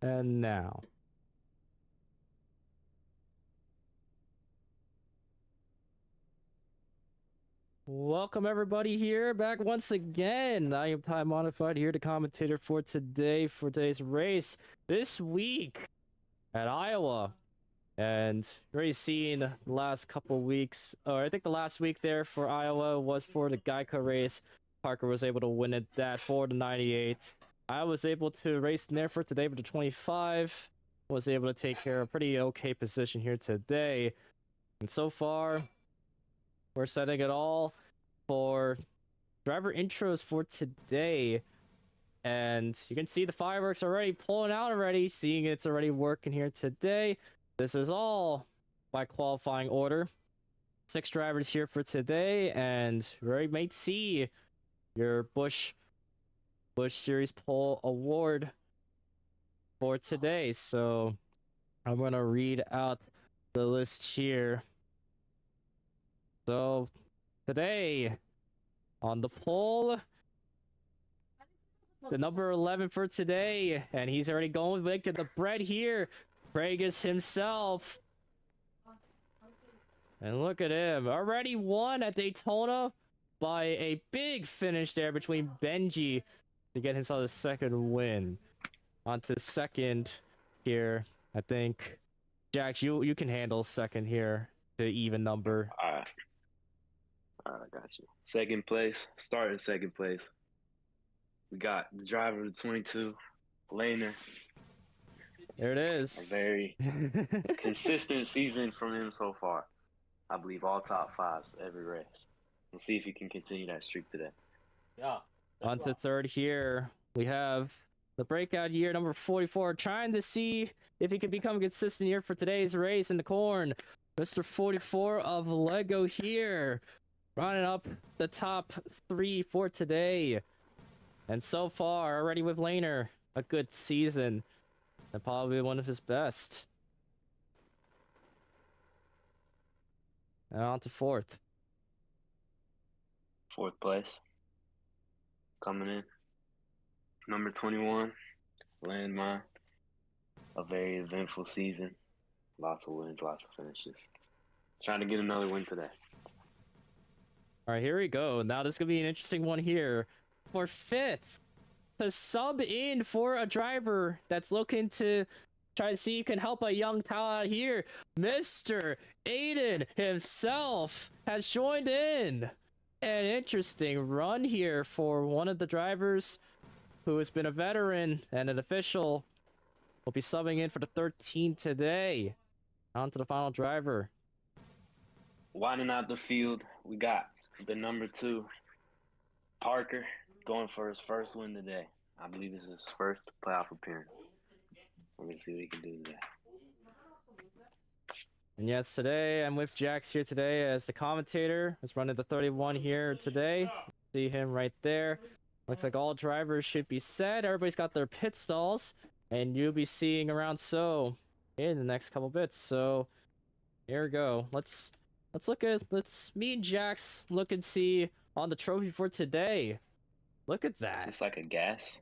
And now. Welcome everybody here back once again. I am Time Modified here, the commentator for today's race this week at Iowa. And already seen the last couple weeks, or I think the last week there for Iowa was for the Geico race. Parker was able to win it that for the 98. I was able to race in there for today for the 25. Was able to take care of a pretty okay position here today. And so far, we're setting it all for driver intros for today. And you can see the fireworks already pulling out already, seeing it's already working here today. This is all by qualifying order. 6 drivers here for today, and we already might see your Busch Series Pole Award for today. So I'm gonna read out the list here. So today on the pole, the number 11 for today, and he's already going with the bread here. Vegas himself. And look at him. Already won at Daytona by a big finish there between Benji to get himself a second win. On to second here. I think Jax, you can handle second here, the even number. I got you. Second place, starting second place. We got the driver of the 22, Laner. There it is. A very consistent season from him so far. I believe all top 5s every race. We'll see if he can continue that streak today. Yeah. On to third here. We have the breakout year, number 44, trying to see if he can become consistent here for today's race in the corn. Mr. 44 of Lego here, running up the top 3 for today. And so far, already with Laner, a good season. And probably one of his best. And on to fourth. Fourth place. Coming in. Number 21, Landmine. A very eventful season. Lots of wins, lots of finishes. Trying to get another win today. All right, here we go. Now this is going to be an interesting one here. For fifth, to sub in for a driver that's looking to try to see if he can help a young talent out here. Mr. Aiden himself has joined in. An interesting run here for one of the drivers who has been a veteran and an official. Will be subbing in for the 13 today. On to the final driver. Winding out the field, we got the number 2, Parker, going for his first win today. I believe this is his first playoff appearance. We're going to see what he can do today. And yes, today I'm with Jax here today as the commentator. He's running the 31 here today. See him right there. Looks like all drivers should be set. Everybody's got their pit stalls. And you'll be seeing around so in the next couple bits. So here we go. Let's me and Jax look and see on the trophy for today. Look at that. It's like a gas.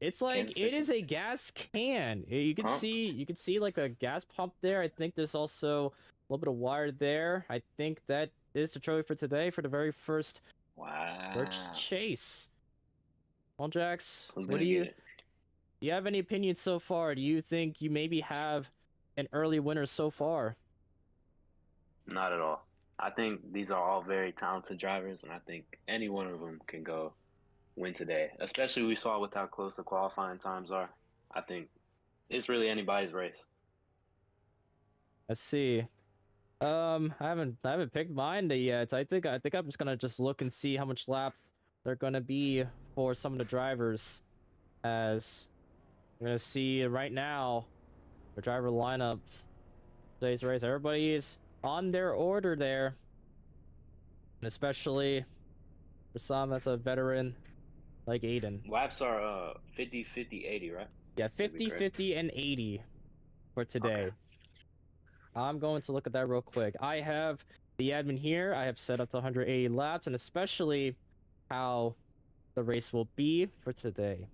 It's like it is a gas can. You can see like the gas pump there. I think there's also a little bit of wire there. I think that is the trophy for today for the very first Birch chase. Well, Jax, what do you have any opinions so far? Do you think you maybe have an early winner so far? Not at all. I think these are all very talented drivers, and I think any one of them can go win today. Especially we saw with how close the qualifying times are. I think it's really anybody's race. Let's see. I haven't picked mine yet. I think I'm just gonna look and see how much laps they're gonna be for some of the drivers. As we're gonna see right now the driver lineups today's race. Everybody is on their order there, and especially for some that's a veteran like Aiden. Laps are 50, 50, 80, right? Yeah, 50, 50, and 80 for today. Okay. I'm going to look at that real quick. I have the admin here. I have set up to 180 laps, and especially how the race will be for today.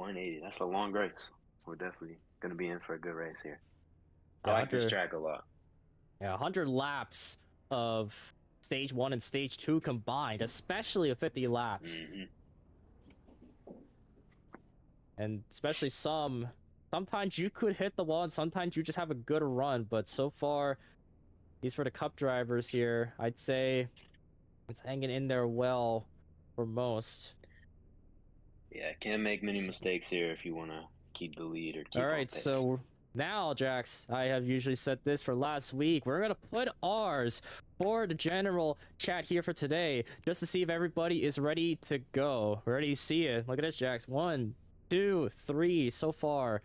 180. That's a long race. We're definitely gonna be in for a good race here. I Yeah, like this 100, track a lot. yeah, 100 laps of stage 1 and stage 2 combined, especially with 50 laps. Hmm. And especially sometimes you could hit the wall and sometimes you just have a good run, but so far, these for the cup drivers here, I'd say it's hanging in there well for most. Yeah, can't make many mistakes here if you want to keep the lead or All keep on right, pace. so now, Jax, I have usually said this for last week. We're gonna put ours for the general chat here for today, just to see if everybody is ready to go. We're ready to see it. Look at this, Jax. 1, 2, 3 so far.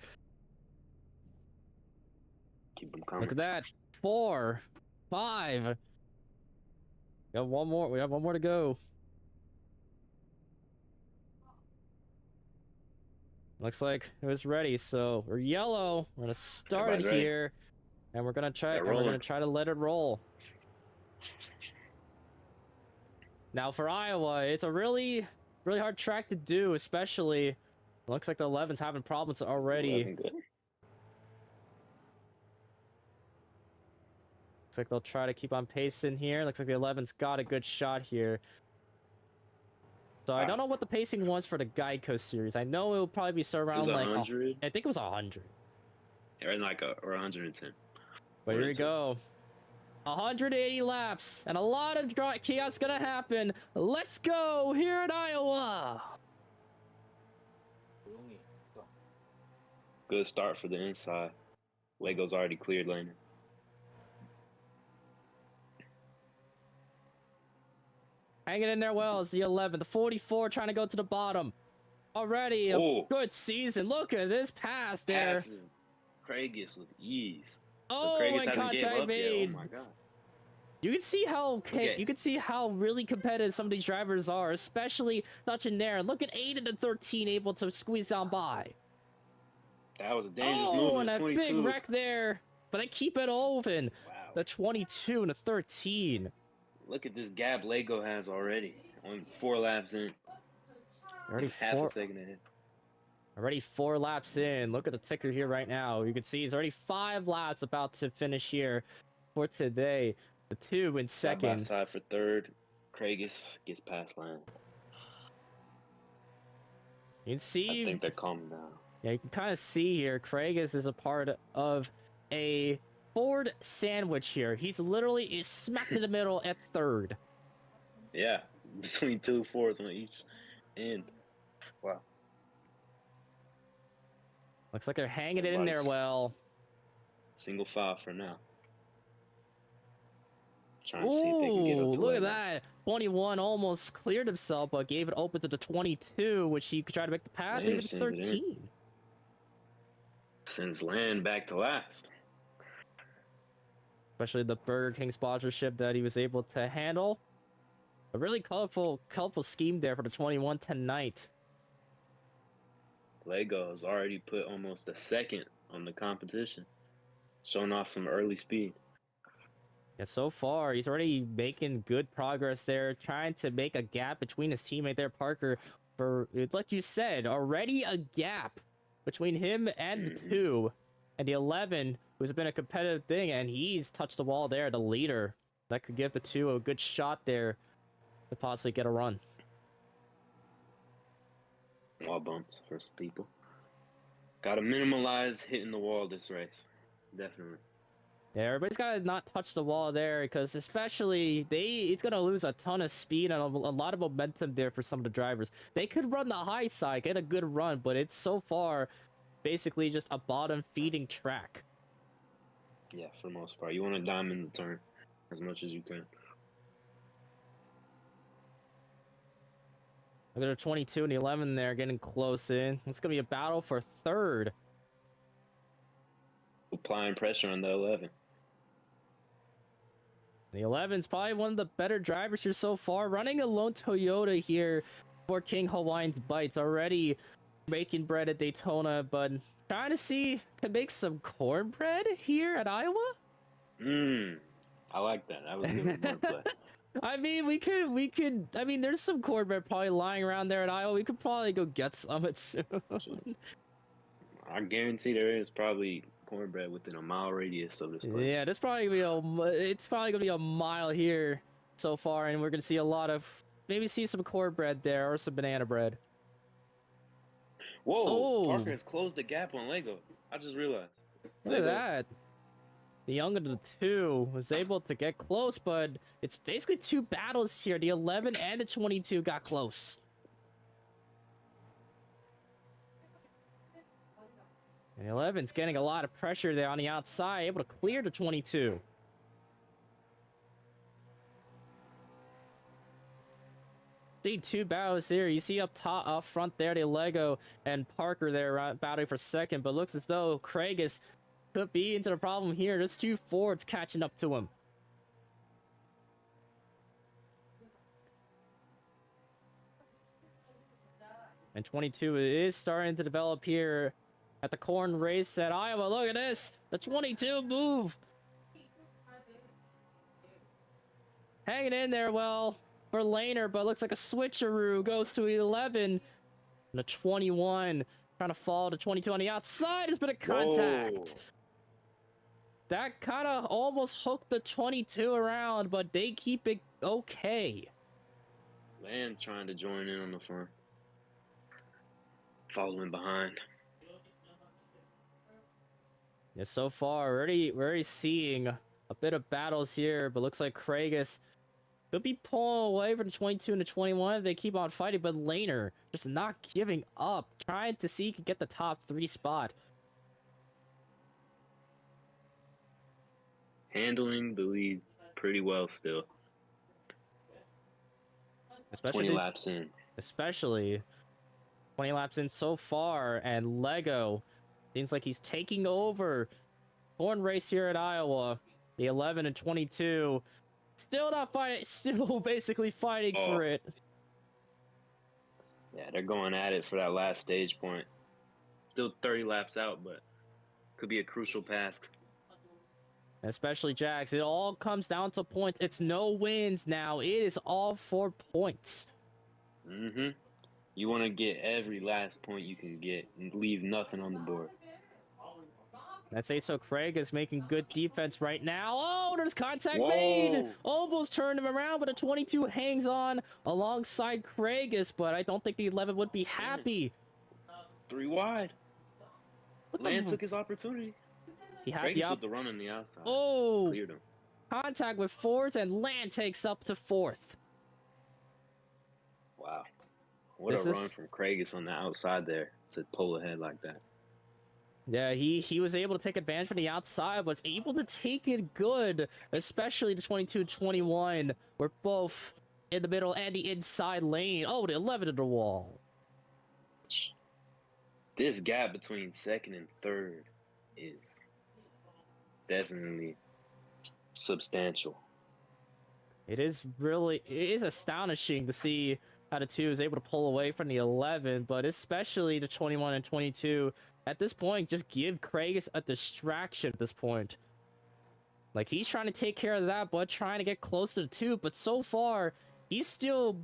Keep them coming. Look at that. 4, 5. We have one more. We have one more to go. Looks like it was ready. So we're yellow. We're gonna start it Everybody's ready. here, and we're gonna try. They're And we're gonna rolling. try to let it roll. Now for Iowa, it's a really hard track to do, especially. Looks like the 11's having problems already. 11 good. Looks like they'll try to keep on pacing here. Looks like the 11's got a good shot here. So I don't know what the pacing was for the Geico series. I know it will probably be It was around like 100. I think it was 100. Or 110. But here we go. 180 laps and a lot of chaos gonna happen. Let's go here in Iowa. Good start for the inside. Lego's already cleared laner. Hanging in there well is the 11. The 44 trying to go to the bottom. Already a Oh. good season. Look at this pass there. Passes Craigus with ease. Oh, Craigus and hasn't gave contact up yet. made. Oh my god. You can see how Okay. you can see how really competitive some of these drivers are, especially touching there. Look at 8 and 13 able to squeeze down by. That was a dangerous Oh, movement. and a 22. big wreck there. But they keep it open. Wow. The 22 and the 13. Look at this gap Lego has already. Only 4 laps in. Already Half a second ahead. Already 4 laps in. Look at the ticker here right now. You can see it's already 5 laps about to finish here for today. The 2 in second. Side by side for third. Craigus gets past line. You can see. I think they're calming down. Yeah, you can kind of see here. Craigus is a part of a Ford sandwich here. He's literally is smack in the middle at third. Yeah, between 2 fours on each end. Wow. Looks like they're hanging it in there well. Single file for now. Trying to see if they can get up Ooh, to look at Lego. that. 21 almost cleared himself, but gave it open to the 22, which he could try to make the pass. Maybe the 13. Sends Land back to last. Especially the Burger King sponsorship that he was able to handle. A really colorful scheme there for the 21 tonight. Lego has already put almost a second on the competition, showing off some early speed. Yeah, so far he's already making good progress there, trying to make a gap between his teammate there, Parker. For like you said, already a gap between him and the 2, and the 11, who's been a competitive thing, and he's touched the wall there, the leader. That could give the 2 a good shot there to possibly get a run. Wall bumps for some people. Gotta minimalize hitting the wall this race. Definitely. Yeah, everybody's gotta not touch the wall there, because especially it's gonna lose a ton of speed and a lot of momentum there for some of the drivers. They could run the high side, get a good run, but it's so far basically just a bottom feeding track. Yeah, for the most part. You want to diamond the turn as much as you can. Look at the 22 and the 11 there getting close in. It's gonna be a battle for third. Applying pressure on the 11. The 11's probably one of the better drivers here so far. Running a lone Toyota here for King Hawaiian's Bites. Already making bread at Daytona, but trying to see to make some cornbread here at Iowa. I like that. That was a good wordplay. I mean, we could. I mean, there's some cornbread probably lying around there at Iowa. We could probably go get some it soon. I guarantee there is probably cornbread within a mile radius of this place. Yeah, there's probably it's probably gonna be a mile here so far, and we're gonna see a lot of maybe see some cornbread there or some banana bread. Whoa! Oh. Parker has closed the gap on Lego. I just realized. Look at that. The younger of the two was able to get close, but it's basically two battles here. The 11 and the 22 got close. And the 11's getting a lot of pressure there on the outside, able to clear the 22. See two battles here. You see up top, up front there, the Lego and Parker there battling for second, but looks as though Craig could be into the problem here. There's two Fords catching up to him. And 22 is starting to develop here at the corn race at Iowa. Look at this. The 22 move. Hanging in there well for Laner, but looks like a switcheroo goes to 11. And the 21 trying to fall to 22 on the outside. There's been a contact. Whoa. That kind of almost hooked the 22 around, but they keep it okay. Man trying to join in on the front. Following behind. Yeah, so far, we're already seeing a bit of battles here, but looks like Kragus could be pulling away from the 22 and the 21 if they keep on fighting, but Laner just not giving up, trying to see if he can get the top 3 spot. Handling the lead pretty well still. Especially 20 laps in. Especially 20 laps in so far, and Lego seems like he's taking over. Corn race here at Iowa. The 11 and 22 still not fighting, still basically fighting for it. Yeah, they're going at it for that last stage point. Still 30 laps out, but could be a crucial pass. Especially Jax. It all comes down to points. It's no wins now. It is all for points. Mm-hmm. You want to get every last point you can get and leave nothing on the board. That's so Craig is making good defense right now. Oh, there's contact Whoa. made. Almost turned him around, but a 22 hangs on alongside Craigus, but I don't think the 11 would be happy. 3 wide. Land took his opportunity. He had Craigus with the run on the outside. Oh, Cleared him. Contact with Fords, and Land takes up to 4th. Wow. What a run from Craigus on the outside there to pull ahead like that. Yeah, he was able to take advantage from the outside, was able to take it good, especially the 22-21. We're both in the middle and the inside lane. Oh, the 11 to the wall. This gap between second and third is definitely substantial. It is astonishing to see how the 2 is able to pull away from the 11, but especially the 21 and 22. At this point, just give Craigus a distraction at this point. Like, he's trying to take care of that, but trying to get close to the 2, but so far, he's still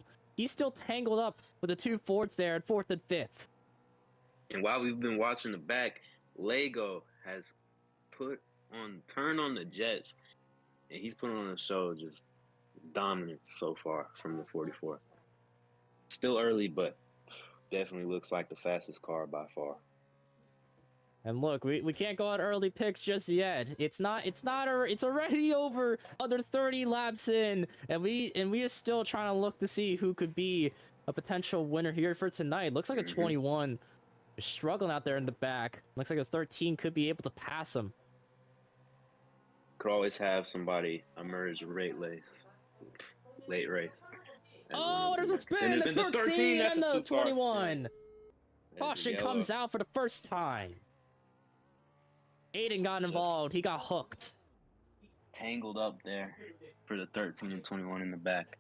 tangled up with the 2 Fords there at 4th and 5th. And while we've been watching the back, Lego has turned on the Jets, and he's put on a show just dominant so far from the 44. Still early, but definitely looks like the fastest car by far. And look, we can't go out early picks just yet. It's already over under 30 laps in, and we are still trying to look to see who could be a potential winner here for tonight. Looks like a 21 is struggling out there in the back. Looks like a 13 could be able to pass him. Could always have somebody emerge late race. Oh, there's a spin in the 13 and the 21. Caution comes out for the first time. Aiden got involved. He got hooked. Tangled up there for the 13 and 21 in the back.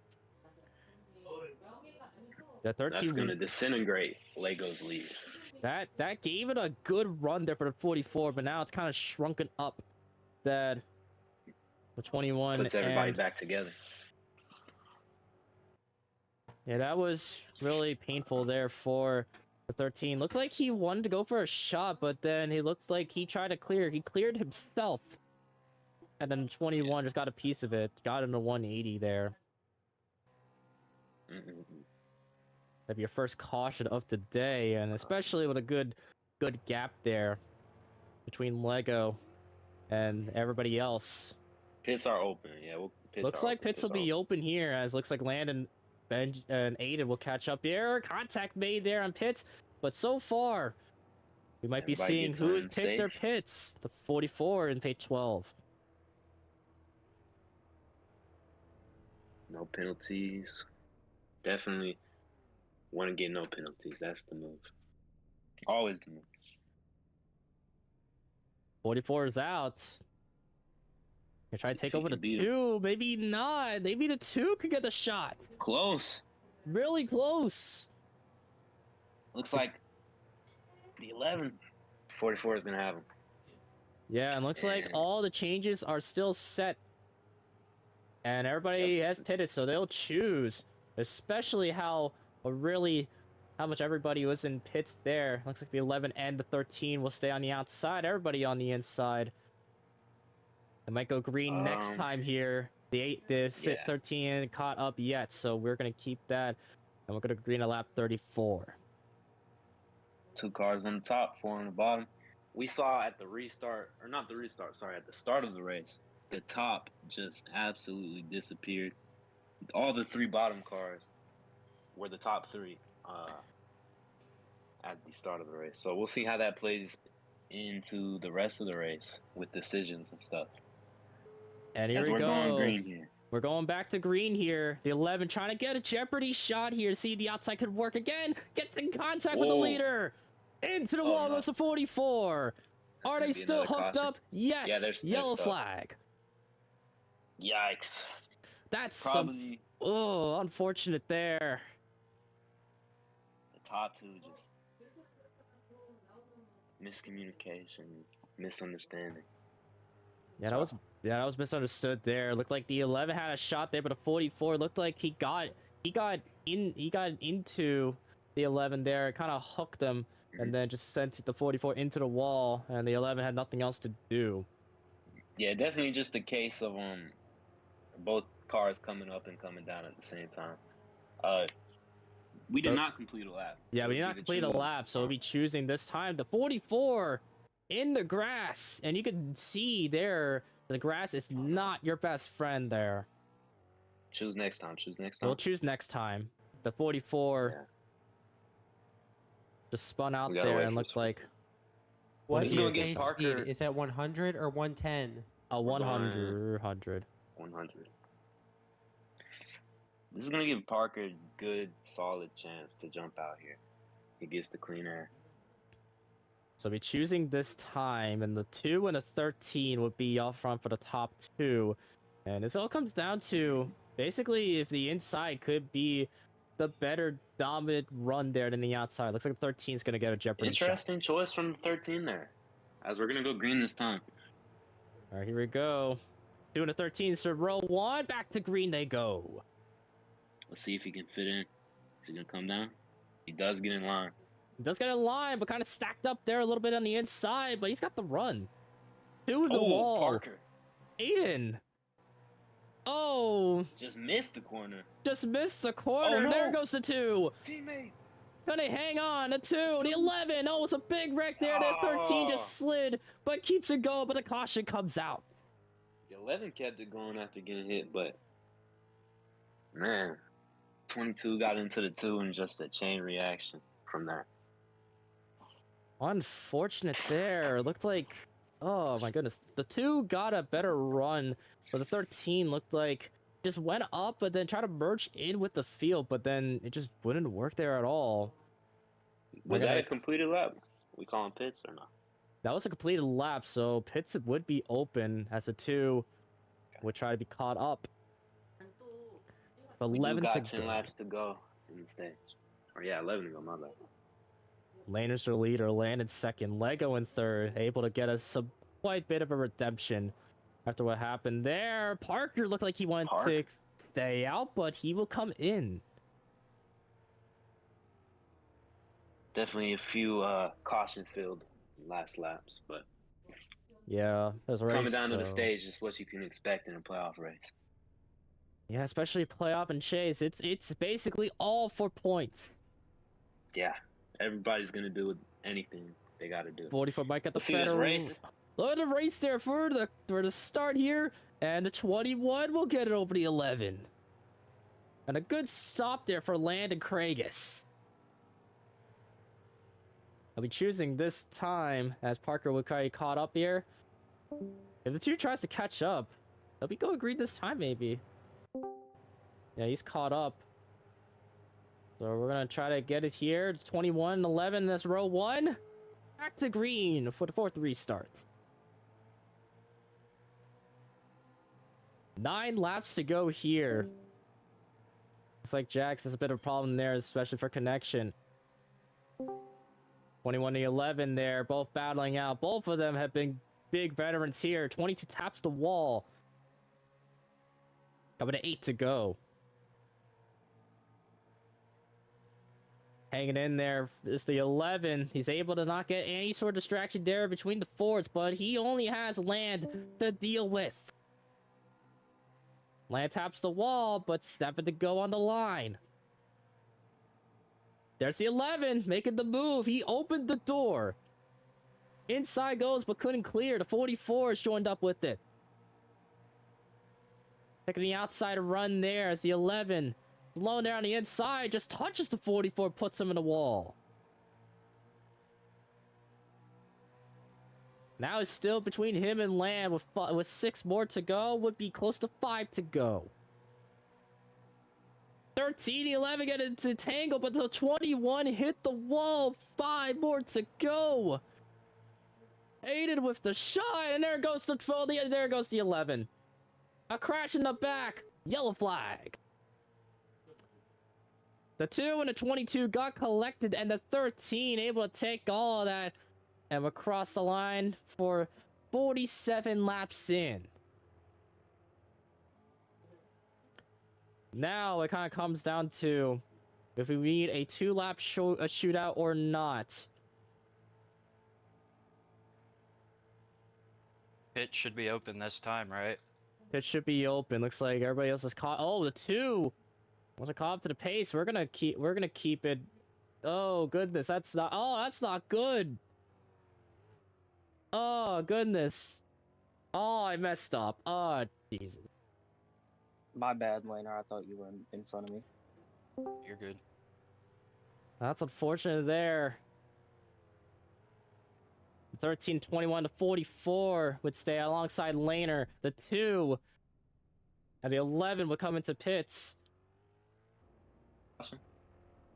The 13. That's going to disintegrate Lego's lead. That gave it a good run there for the 44, but now it's kind of shrunken up. That the 21 puts everybody back together. Yeah, that was really painful there for the 13. Looked like he wanted to go for a shot, but then he looked like he tried to clear. He cleared himself. And then 21 just got a piece of it. Got him to 180 there. That'd be your first caution of the day, and especially with a good gap there between Lego and everybody else. Pits are open. Yeah, Looks like pits will be open here, as looks like Landon, Ben, and Aiden will catch up here. Contact made there on pits, but so far we might be seeing who has picked their pits. The 44 in pit 12. No penalties. Definitely want to get no penalties. That's the move. Always the move. 44 is out. Gonna try to take over the 2. Maybe not. Maybe the 2 could get the shot. Close. Really close. Looks like the 11. 44 is gonna have him. Yeah, and looks like all the changes are still set. And everybody has pitted, so they'll choose. Especially how much everybody was in pits there. Looks like the 11 and the 13 will stay on the outside. Everybody on the inside. It might go green next time here. The 13 isn't caught up yet, so we're gonna keep that. And we're gonna green at lap 34. 2 cars on the top, 4 on the bottom. We saw at the restart, or not the restart, sorry, at the start of the race, the top just absolutely disappeared. All the 3 bottom cars were the top 3 at the start of the race. So we'll see how that plays into the rest of the race with decisions and stuff. And here we we're go. Going green here. We're going back to green here. The 11 trying to get a Jeopardy shot here. See, the outside could work again. Gets in contact with the leader. Into the wall goes the 44. Are they still hooked up? Yes. Yeah, there's yellow flag. Yikes. That's probably unfortunate there. The top 2 just miscommunication, misunderstanding. Yeah, that was misunderstood there. Looked like the 11 had a shot there, but a 44 looked like he got into the 11 there, kind of hooked them, and then just sent the 44 into the wall, and the 11 had nothing else to do. Yeah, definitely just a case of both cars coming up and coming down at the same time. We did not complete a lap. Yeah, we did not complete a lap, so we'll be choosing this time. The 44 in the grass, and you can see there the grass is not your best friend there. Choose next time. We'll choose next time. The 44 just spun out there and looked like. What is pace speed? Is that 100 or 110? 100. 100. This is gonna give Parker a good, solid chance to jump out here. He gets the clean air. So we're choosing this time, and the 2 and the 13 would be off front for the top 2. And this all comes down to basically if the inside could be the better dominant run there than the outside. Looks like the 13 is gonna get a Jeopardy Interesting choice from the 13 there, as we're gonna go green this time. All right, here we go. 2 and the 13, so row 1, back to green they go. Let's see if he can fit in. Is he gonna come down? He does get in line. He does get in line, but kind of stacked up there a little bit on the inside, but he's got the run. To the wall. Parker. Aiden. Oh. Just missed the corner. Just missed the corner. Oh, no. There goes the 2. Teammates. Gonna hang on. The 2. The 11. Oh, it's a big wreck there. The 13 just slid, but keeps it going, but the caution comes out. The 11 kept it going after getting hit, but man, 22 got into the 2 and just a chain reaction from that. Unfortunate there. Looked like, oh my goodness. The 2 got a better run, but the 13 looked like just went up, but then tried to merge in with the field, but then it just wouldn't work there at all. Was that a completed lap? We calling pits or not? That was a completed lap, so pits would be open as the 2 would try to be caught up. 11 to 10 laps to go in the stage. Or yeah, 11 to go, my bad. Laners are leader, Landon second, Lego in third, able to get us a quite bit of a redemption after what happened there. Parker looked like he wanted to stay out, but he will come in. Definitely a few caution-filled last laps, but Yeah, there's a race. coming down to the stage is what you can expect in a playoff race. Yeah, especially playoff and chase. It's basically all for points. Yeah, everybody's gonna do anything they got to do. 44 might get the Let's see this better race. Look at the race there for the start here, and the 21 will get it over the 11. And a good stop there for Landon Craigus. I'll be choosing this time as Parker would kind of caught up here. If the two tries to catch up, they'll be going green this time maybe. Yeah, he's caught up. So we're gonna try to get it here. 21, 11, that's row 1. Back to green for the 4th restart. 9 laps to go here. Looks like Jax has a bit of a problem there, especially for connection. 21 to 11 there, both battling out. Both of them have been big veterans here. 22 taps the wall. Coming to 8 to go. Hanging in there is the 11. He's able to not get any sort of distraction there between the forwards, but he only has Land to deal with. Land taps the wall, but stepping to go on the line. There's the 11 making the move. He opened the door. Inside goes, but couldn't clear. The 44 is joined up with it. Taking the outside run there as the 11 slowing there on the inside, just touches the 44, puts him in the wall. Now it's still between him and Land with 6 more to go. Would be close to 5 to go. 13, 11 get into tangle, but the 21 hit the wall. 5 more to go. Aided with the shot, and there goes the 12. There goes the 11. A crash in the back. Yellow flag. The 2 and the 22 got collected, and the 13 able to take all of that and across the line for 47 laps in. Now it kind of comes down to if we need a 2-lap shootout or not. Pit should be open this time, right? It should be open. Looks like everybody else is caught. Oh, the 2 wasn't caught up to the pace. We're gonna keep it. Oh goodness, that's not good. Oh goodness. Oh, I messed up. Oh Jesus. My bad, Laner. I thought you were in front of me. You're good. That's unfortunate there. 13, 21 to 44 would stay alongside Laner. The 2 and the 11 would come into pits. Awesome.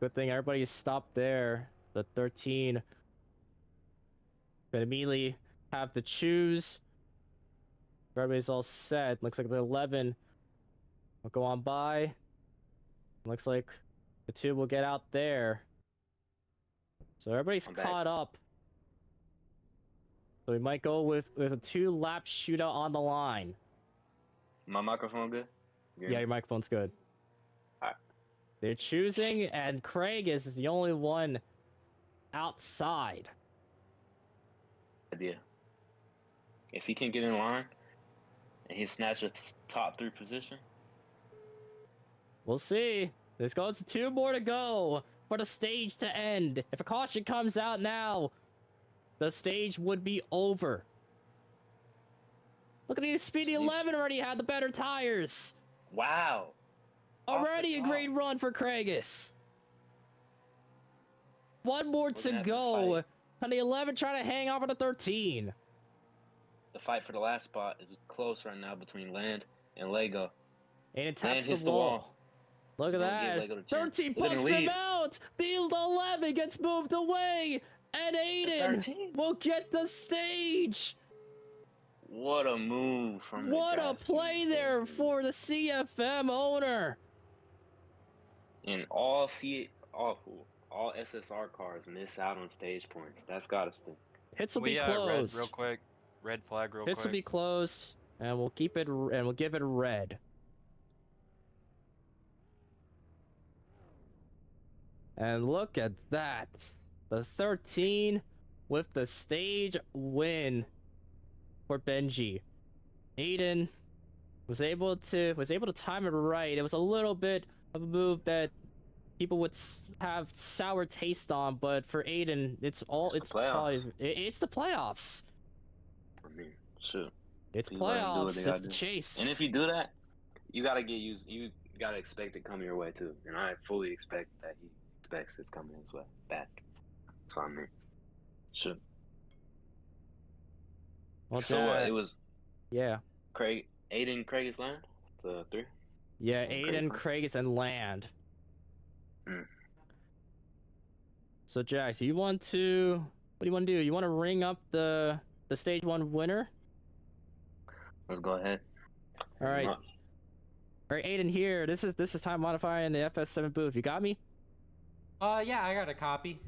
Good thing everybody stopped there. The 13 gonna immediately have to choose. Everybody's all set. Looks like the 11 will go on by. Looks like the 2 will get out there. So everybody's caught up. So we might go with a 2-lap shootout on the line. My microphone good? Yeah, your microphone's good. Alright. They're choosing, and Craig is the only one outside. Idea. If he can get in line and he snatch a top 3 position. We'll see. There's going to 2 more to go for the stage to end. If a caution comes out now, the stage would be over. Look at the Speedy 11 already had the better tires. Wow. Already a great run for Craigus. 1 more to go. And the 11 trying to hang off on the 13. The fight for the last spot is close right now between Land and Lego. And it taps the wall. Look at that. 13 bucks him out. The 11 gets moved away. And Aiden will get the stage. What a move from What a play there for the CFM owner. And all SSR cars miss out on stage points. That's gotta stink. Hits will be closed. Red real quick. Red flag real quick. Hits will be closed, and we'll keep it, and we'll give it a red. And look at that. the 13 with the stage win for Benji. Aiden was able to time it right. It was a little bit of a move that people would have sour taste on, but for Aiden, it's the playoffs. I mean, shoot. It's People gotta do what they playoffs. gotta It's the do. chase. And if you do that, you gotta get used. You gotta expect it coming your way too. And I fully expect that he expects it's coming his way back. So I mean, shoot. Well, So it was yeah. Aiden, Craig's land, the 3. Yeah, And Aiden, Craigus, and Land. Hmm. So Jax, you want to? What do you want to do? You want to ring up the stage 1 winner? Let's go ahead. All right. All right, Aiden here. This is time modifying the FS7 booth. You got me? Yeah, I got a copy.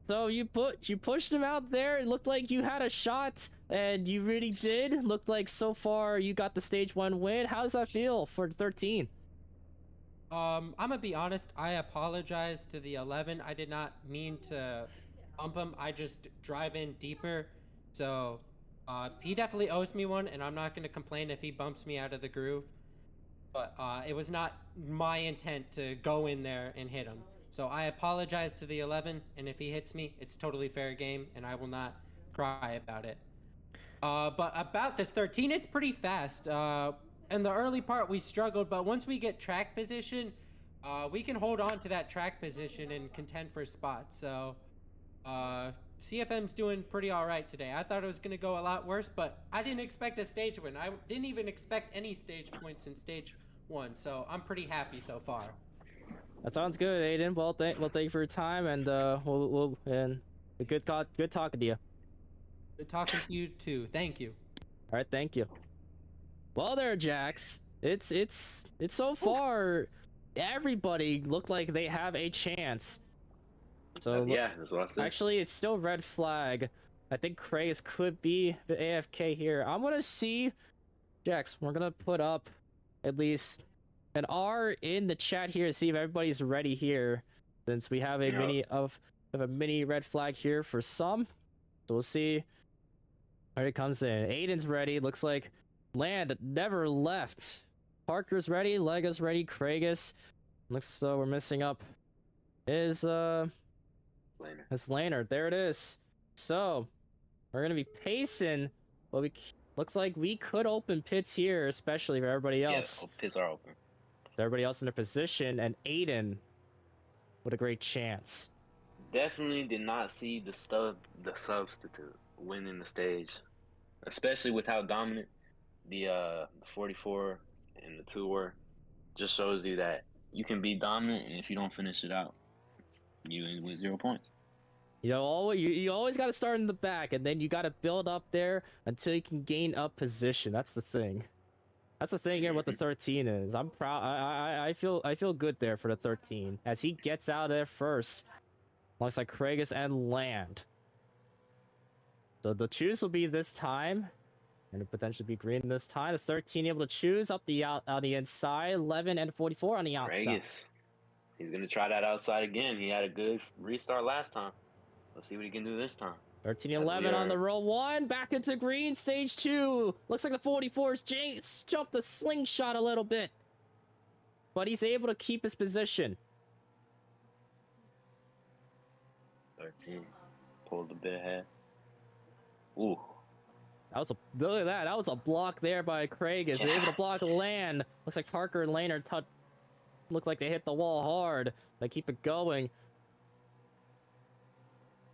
So you pushed him out there. It looked like you had a shot, and you really did. Looked like so far you got the stage 1 win. How does that feel for 13? I'm gonna be honest. I apologize to the 11. I did not mean to bump him. I just drive in deeper. So he definitely owes me one, and I'm not gonna complain if he bumps me out of the groove. But it was not my intent to go in there and hit him. So I apologize to the 11, and if he hits me, it's totally fair game, and I will not cry about it. But about this 13, it's pretty fast. In the early part, we struggled, but once we get track position, we can hold on to that track position and contend for spots. So CFM's doing pretty all right today. I thought it was going to go a lot worse, but I didn't expect a stage win. I didn't even expect any stage points in stage 1, so I'm pretty happy so far. That sounds good, Aiden. Well, thank you for your time, and good talking to you. Good talking to you too. Thank you. All right, thank you. Well, there, Jax. It's so far, everybody looked like they have a chance. So yeah, that's what I said. Actually, it's still red flag. I think Craze could be the AFK here. I'm gonna see, Jax. We're gonna put up at least an R in the chat here to see if everybody's ready here, since we have a mini red flag here for some. So we'll see where it comes in. Aiden's ready. Looks like Land never left. Parker's ready. Lego's ready. Craigus. Looks though we're missing up is Laner. There it is. So we're gonna be pacing, but looks like we could open pits here, especially for everybody else. Yeah, pits are open. Everybody else in their position, and Aiden with a great chance. Definitely did not see the substitute winning the stage, especially with how dominant the 44 and the 2 were. Just shows you that you can be dominant, and if you don't finish it out, you end with 0 points. You know, you always got to start in the back, and then you got to build up there until you can gain up position. That's the thing. That's the thing here. What the 13 is. I'm proud. I feel good there for the 13 as he gets out there first. Looks like Craigus and Land. So the choose will be this time, and it potentially be green this time. The 13 able to choose up the on the inside. 11 and 44 on the outside. Craigus. He's gonna try that outside again. He had a good restart last time. Let's see what he can do this time. 13-11 on the roll 1, back into green, stage 2. Looks like the 44's jumped the slingshot a little bit, but he's able to keep his position. 13 pulled a bit ahead. Ooh, Look at that. That was a block there by Craig. Is able to block Land. Looks like Parker and Lane look like they hit the wall hard. They keep it going.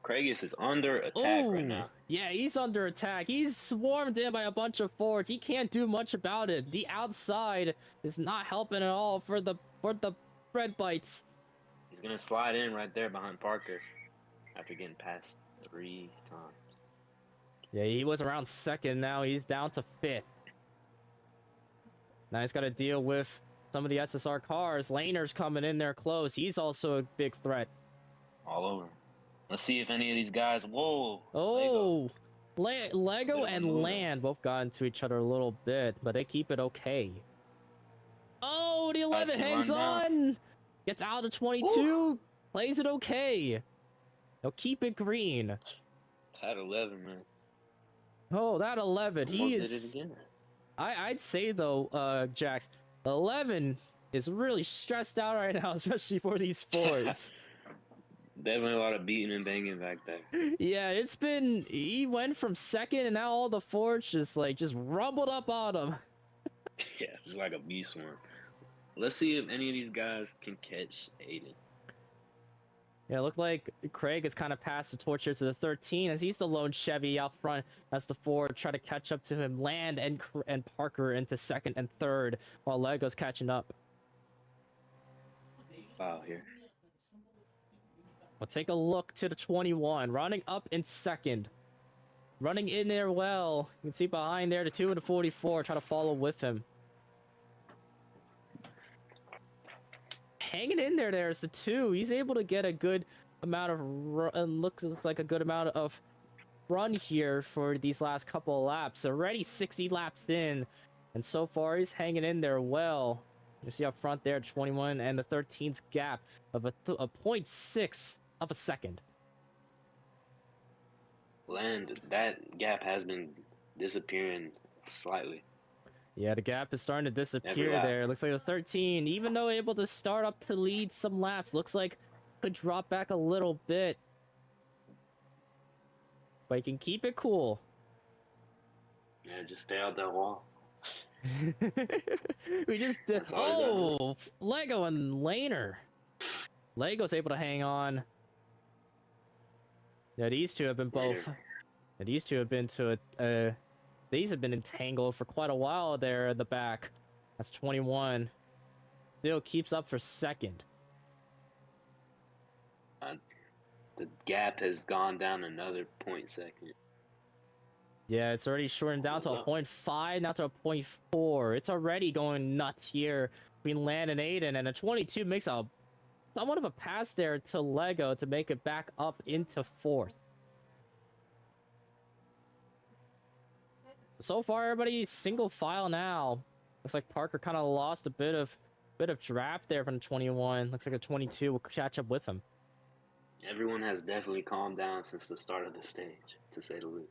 Craigus is under attack right now. Yeah, he's under attack. He's swarmed in by a bunch of forwards. He can't do much about it. The outside is not helping at all for the bread bites. He's gonna slide in right there behind Parker after getting passed 3 times. Yeah, he was around second. Now he's down to 5th. Now he's got to deal with some of the SSR cars. Laner's coming in there close. He's also a big threat. All over. Let's see if any of these guys. Whoa. Oh, Lego and Land both got into each other a little bit, but they keep it okay. Oh, the 11 hangs on. Gets out of 22. Plays it okay. Now keep it green. At 11, man. Oh, that 11. He Almost did it is. again. I'd say though, Jax, 11 is really stressed out right now, especially for these Fords. Definitely a lot of beating and banging back there. Yeah, it's been. He went from second, and now all the Fords just rumbled up on him. Yeah, just like a bee swarm. Let's see if any of these guys can catch Aiden. Yeah, it looked like Craig has kind of passed the torch here to the 13 as he's the lone Chevy out front as the Ford try to catch up to him. Land and Parker into second and third while Lego's catching up. Wow, here. We'll take a look to the 21, running up in second. Running in there well. You can see behind there the 2 and the 44 try to follow with him. Hanging in there, there's the 2. He's able to get a good amount of looks like a good amount of run here for these last couple of laps. Already 60 laps in, and so far he's hanging in there well. You see up front there, 21 and the 13's gap of a 0.6 of a second. Land, that gap has been disappearing slightly. Yeah, the gap is starting to disappear Every lap. there. Looks like the 13, even though able to start up to lead some laps, looks like could drop back a little bit. But he can keep it cool. Yeah, just stay out that wall. We just That's all Lego and Laner. Lego's able to hang on. Yeah, these two have been both. Yeah, these two have been to a. These have been entangled for quite a while there in the back. That's 21. Still keeps up for second. The gap has gone down another 0.2. Yeah, it's already shortened down to a 0.5, now to a 0.4. It's already going nuts here between Land and Aiden, and a 22 makes a somewhat of a pass there to Lego to make it back up into fourth. So far, everybody's single file now. Looks like Parker kind of lost a bit of draft there from the 21. Looks like a 22 will catch up with him. Everyone has definitely calmed down since the start of the stage, to say the least.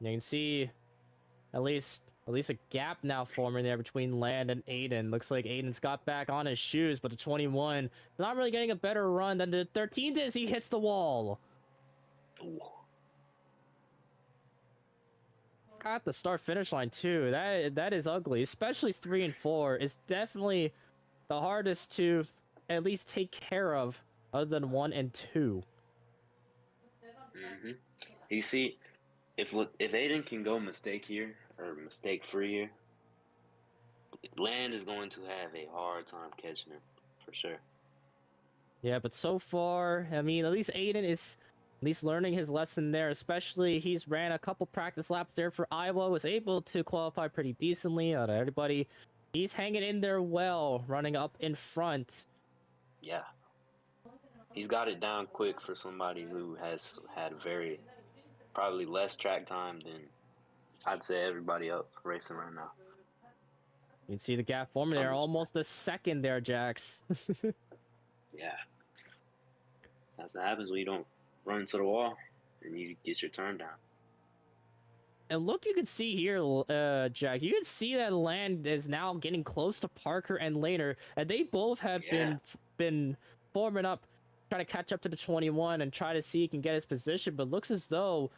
You can see at least a gap now forming there between Land and Aiden. Looks like Aiden's got back on his shoes, but the 21 is not really getting a better run than the 13 did as he hits the wall. Ooh. At the start-finish line too. That is ugly. Especially 3 and 4 is definitely the hardest to at least take care of, other than 1 and 2. Mm-hmm. You see, if Aiden can go mistake here or mistake free here, Land is going to have a hard time catching him for sure. Yeah, but so far, I mean, at least Aiden is at least learning his lesson there. Especially he's ran a couple practice laps there for Iowa, was able to qualify pretty decently out of everybody. He's hanging in there well, running up in front. Yeah. He's got it down quick for somebody who has had probably less track time than I'd say everybody else racing right now. You can see the gap forming there, almost a second there, Jax. Yeah. That's what happens when you don't run into the wall and you get your turn down. And look, you can see here, Jack, you can see that Land is now getting close to Parker and Laner, and they both have been forming up, trying to catch up to the 21 and try to see if he can get his position, but looks as though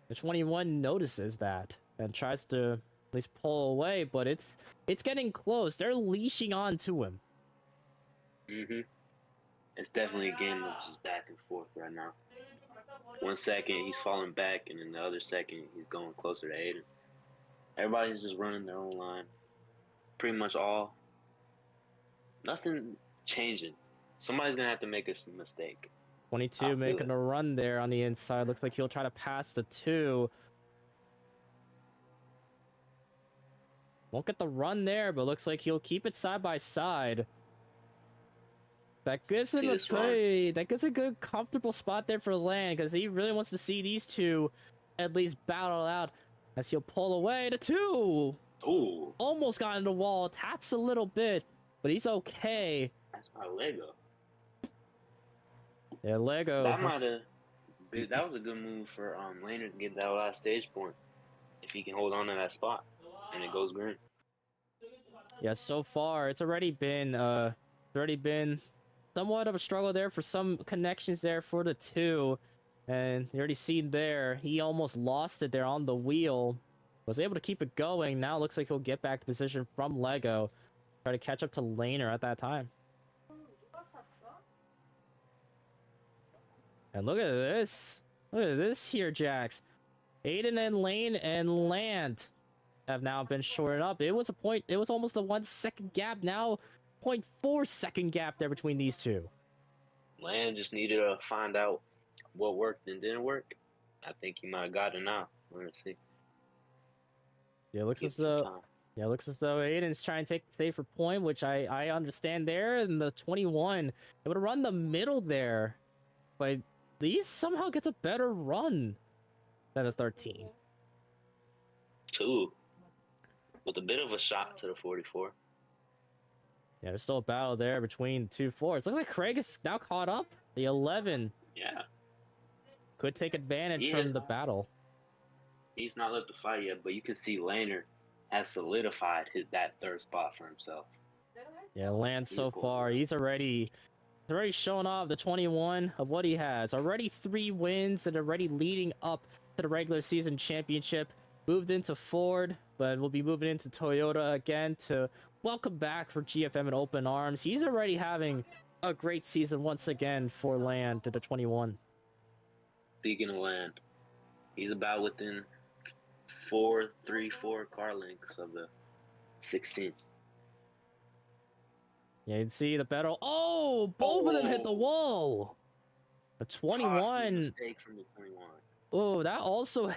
the 21 notices that and tries to at least pull away, but it's getting close. They're leashing on to him. Mm-hmm. It's definitely a game of just back and forth right now. 1 second he's falling back, and then the other second he's going closer to Aiden. Everybody's just running their own line. Pretty much all. Nothing changing. Somebody's gonna have to make a mistake. 22 making a run there on the inside. Looks like he'll try to pass the 2. Won't get the run there, but looks like he'll keep it side by side. That gives him a good comfortable spot there for Land, because he really wants to see these two at least battle out as he'll pull away to 2. Ooh. Almost got in the wall, taps a little bit, but he's okay. That's my Lego. Yeah, Lego. That might have been, that was a good move for Laner to get that last stage point if he can hold on to that spot and it goes green. Yeah, so far it's already been somewhat of a struggle there for some connections there for the two. And you already seen there, he almost lost it there on the wheel. Was able to keep it going. Now it looks like he'll get back to position from Lego. Try to catch up to Laner at that time. And look at this. Look at this here, Jax. Aiden and Lane and Land have now been shorted up. It was almost a 1 second gap. Now 0.4 second gap there between these two. Land just needed to find out what worked and didn't work. I think he might have got it now. We're gonna see. Yeah, it looks Get as some though time. Aiden's trying to take the safer point, which I understand there. And the 21 able to run the middle there, but these somehow gets a better run than a 13. 2 with a bit of a shot to the 44. Yeah, there's still a battle there between 2 4s. Looks like Craig is now caught up. The 11 Yeah, could take advantage Yeah. from the battle. he's not left to fight yet, but you can see Laner has solidified that third spot for himself. Yeah, Lance so Beautiful. far, he's already showing off the 21 of what he has. Already 3 wins and already leading up to the regular season championship. Moved into Ford, but will be moving into Toyota again to welcome back for GFM and Open Arms. He's already having a great season once again for Land to the 21. Speaking of Land, he's about within 4 car lengths of the 16. Yeah, you can see the battle. Oh, both of them hit the wall. The Costly 21. mistake from the 21. Oh, that also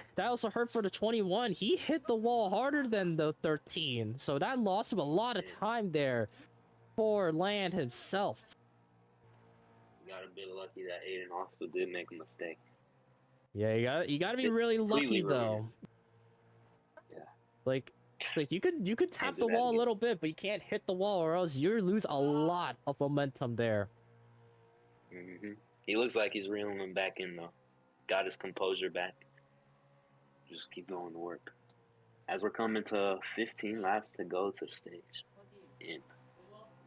hurt for the 21. He hit the wall harder than the 13, so that lost him a lot of time there for Land himself. We got a bit lucky that Aiden also did make a mistake. Yeah, you gotta be Just really completely lucky though. Yeah. Like you could tap Can't do the that wall a again. little bit, but you can't hit the wall, or else you lose a lot of momentum there. He looks like he's reeling him back in though. Got his composure back. Just keep going to work. As we're coming to 15 laps to go to the stage. And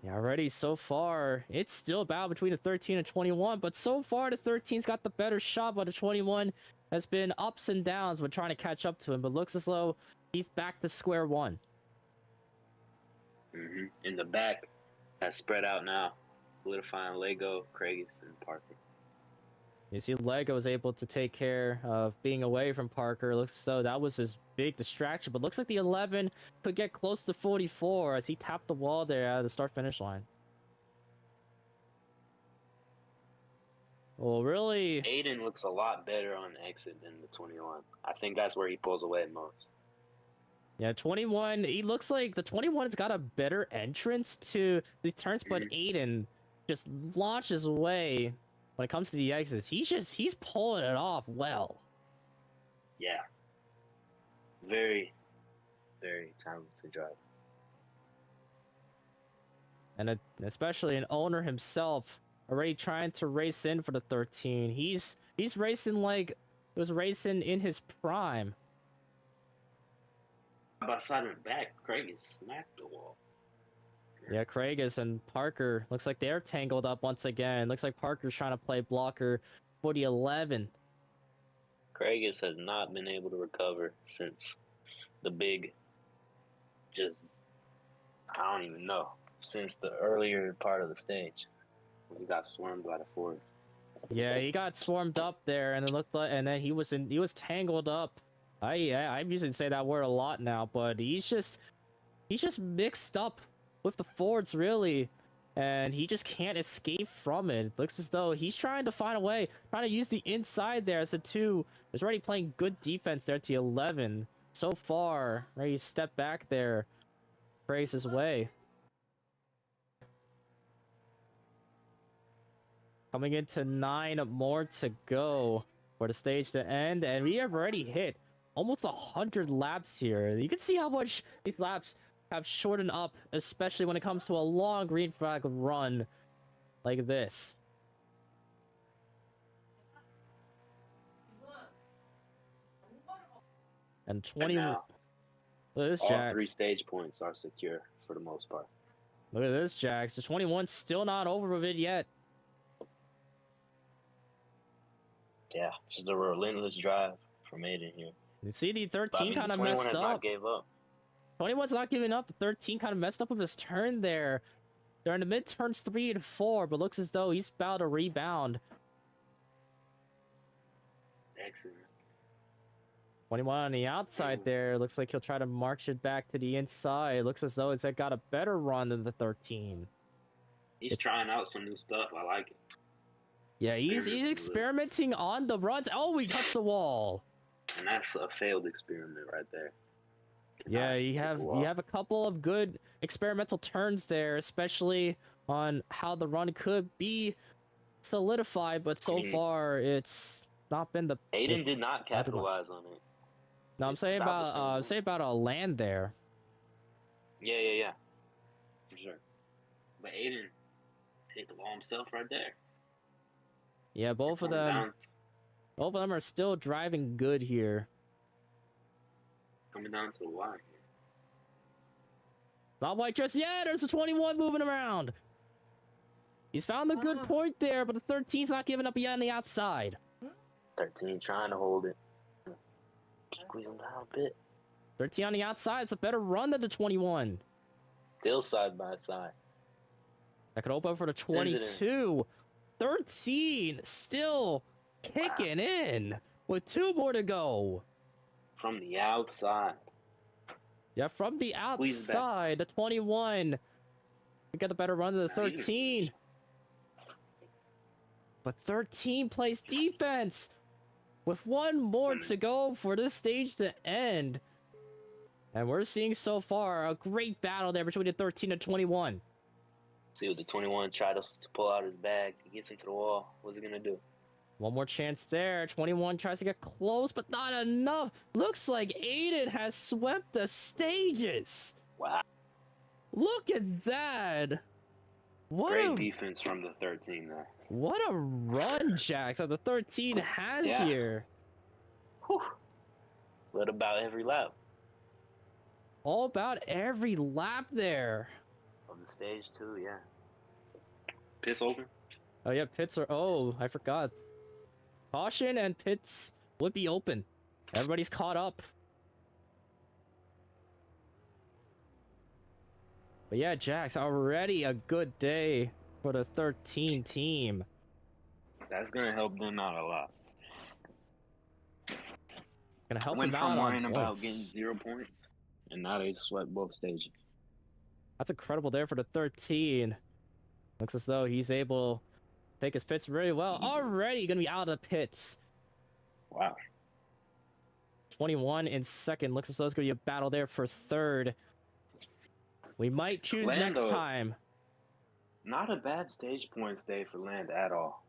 Yeah, already so far, it's still a battle between the 13 and 21, but so far the 13's got the better shot, but the 21 has been ups and downs when trying to catch up to him, but looks as though he's back to square one. in the back has spread out now, solidifying Lego, Craigus, and Parker. You see Lego was able to take care of being away from Parker. Looks as though that was his big distraction, but looks like the 11 could get close to 44 as he tapped the wall there at the start-finish line. Well, really... Aiden looks a lot better on the exit than the 21. I think that's where he pulls away most. Yeah, 21, he looks like the 21's got a better entrance to these turns, but Aiden just launches away when it comes to the exits. He's pulling it off well. Yeah. Very, very talented driver. And especially an owner himself, already trying to race in for the 13. He's racing like he was racing in his prime. By side and back, Craig smacked the wall. Yeah, Craigus and Parker, looks like they're tangled up once again. Looks like Parker's trying to play blocker for the 11. Craigus has not been able to recover since the big, I don't even know, since the earlier part of the stage. When he got swarmed by the force. Yeah, he got swarmed up there, and it looked like, and then he was tangled up. I usually say that word a lot now, but he's just mixed up with the Fords really, and he just can't escape from it. It looks as though he's trying to find a way, trying to use the inside there as the 2 is already playing good defense there to the 11 so far. Ready to step back there, praise his way. Coming into 9 more to go for the stage to end, and we have already hit almost 100 laps here. You can see how much these laps have shortened up, especially when it comes to a long green flag run like this. And But 20. now, Look at this, all 3 Jax. stage points are secure for the most part. Look at this, Jax. The 21 still not over with it yet. Yeah, just a relentless drive from Aiden here. You see, the But, I 13 mean, kind the of 21 messed has up. not gave up. 21's not giving up. The 13 kind of messed up with his turn there. They're in the mid turns 3 and 4, but looks as though he's about to rebound. Excellent. 21 on the outside there. Looks like he'll try to march it back to the inside. Looks as though it's got a better run than the 13. He's trying out some new stuff. I like it. Yeah, he's experimenting on the runs. Oh, he touched the wall. And that's a failed experiment right there. Yeah, you have a couple of good experimental turns there, especially on how the run could be solidified, but so far it's not been the. Aiden did not capitalize on it. No, I'm saying about a land there. Yeah. For sure. But Aiden hit the wall himself right there. Yeah, both of them are still driving good here. Coming down to the wire here. Not white just yet. There's a 21 moving around. He's found the good point there, but the 13's not giving up yet on the outside. 13 trying to hold it. Squeeze him down a bit. 13 on the outside. It's a better run than the 21. Still side by side. That could open up for the 22. 13 still kicking in with 2 more to go. From the outside. Yeah, from the outside, the 21. We got the better run than the 13. But 13 plays defense with 1 more to go for this stage to end. And we're seeing so far a great battle there between the 13 and 21. See what the 21 tried to pull out his bag. He gets into the wall. What's he gonna do? 1 more chance there. 21 tries to get close, but not enough. Looks like Aiden has swept the stages. Wow. Look at that. Great defense from the 13 there. What a run, Jax, that the 13 has here. Whew. Led about every lap. All about every lap there. Of the stage too, yeah. Pits open. Oh yeah, pits are. Oh, I forgot. Caution and pits would be open. Everybody's caught up. But yeah, Jax, already a good day for the 13 team. That's gonna help them out a lot. Gonna help Went them from out worrying on about points. getting 0 points, and now they swept both stages. That's incredible there for the 13. Looks as though he's able to take his pits really well. Already gonna be out of the pits. Wow. 21 in second. Looks as though it's gonna be a battle there for third. We might choose next time. Not a bad stage points day for Land at all.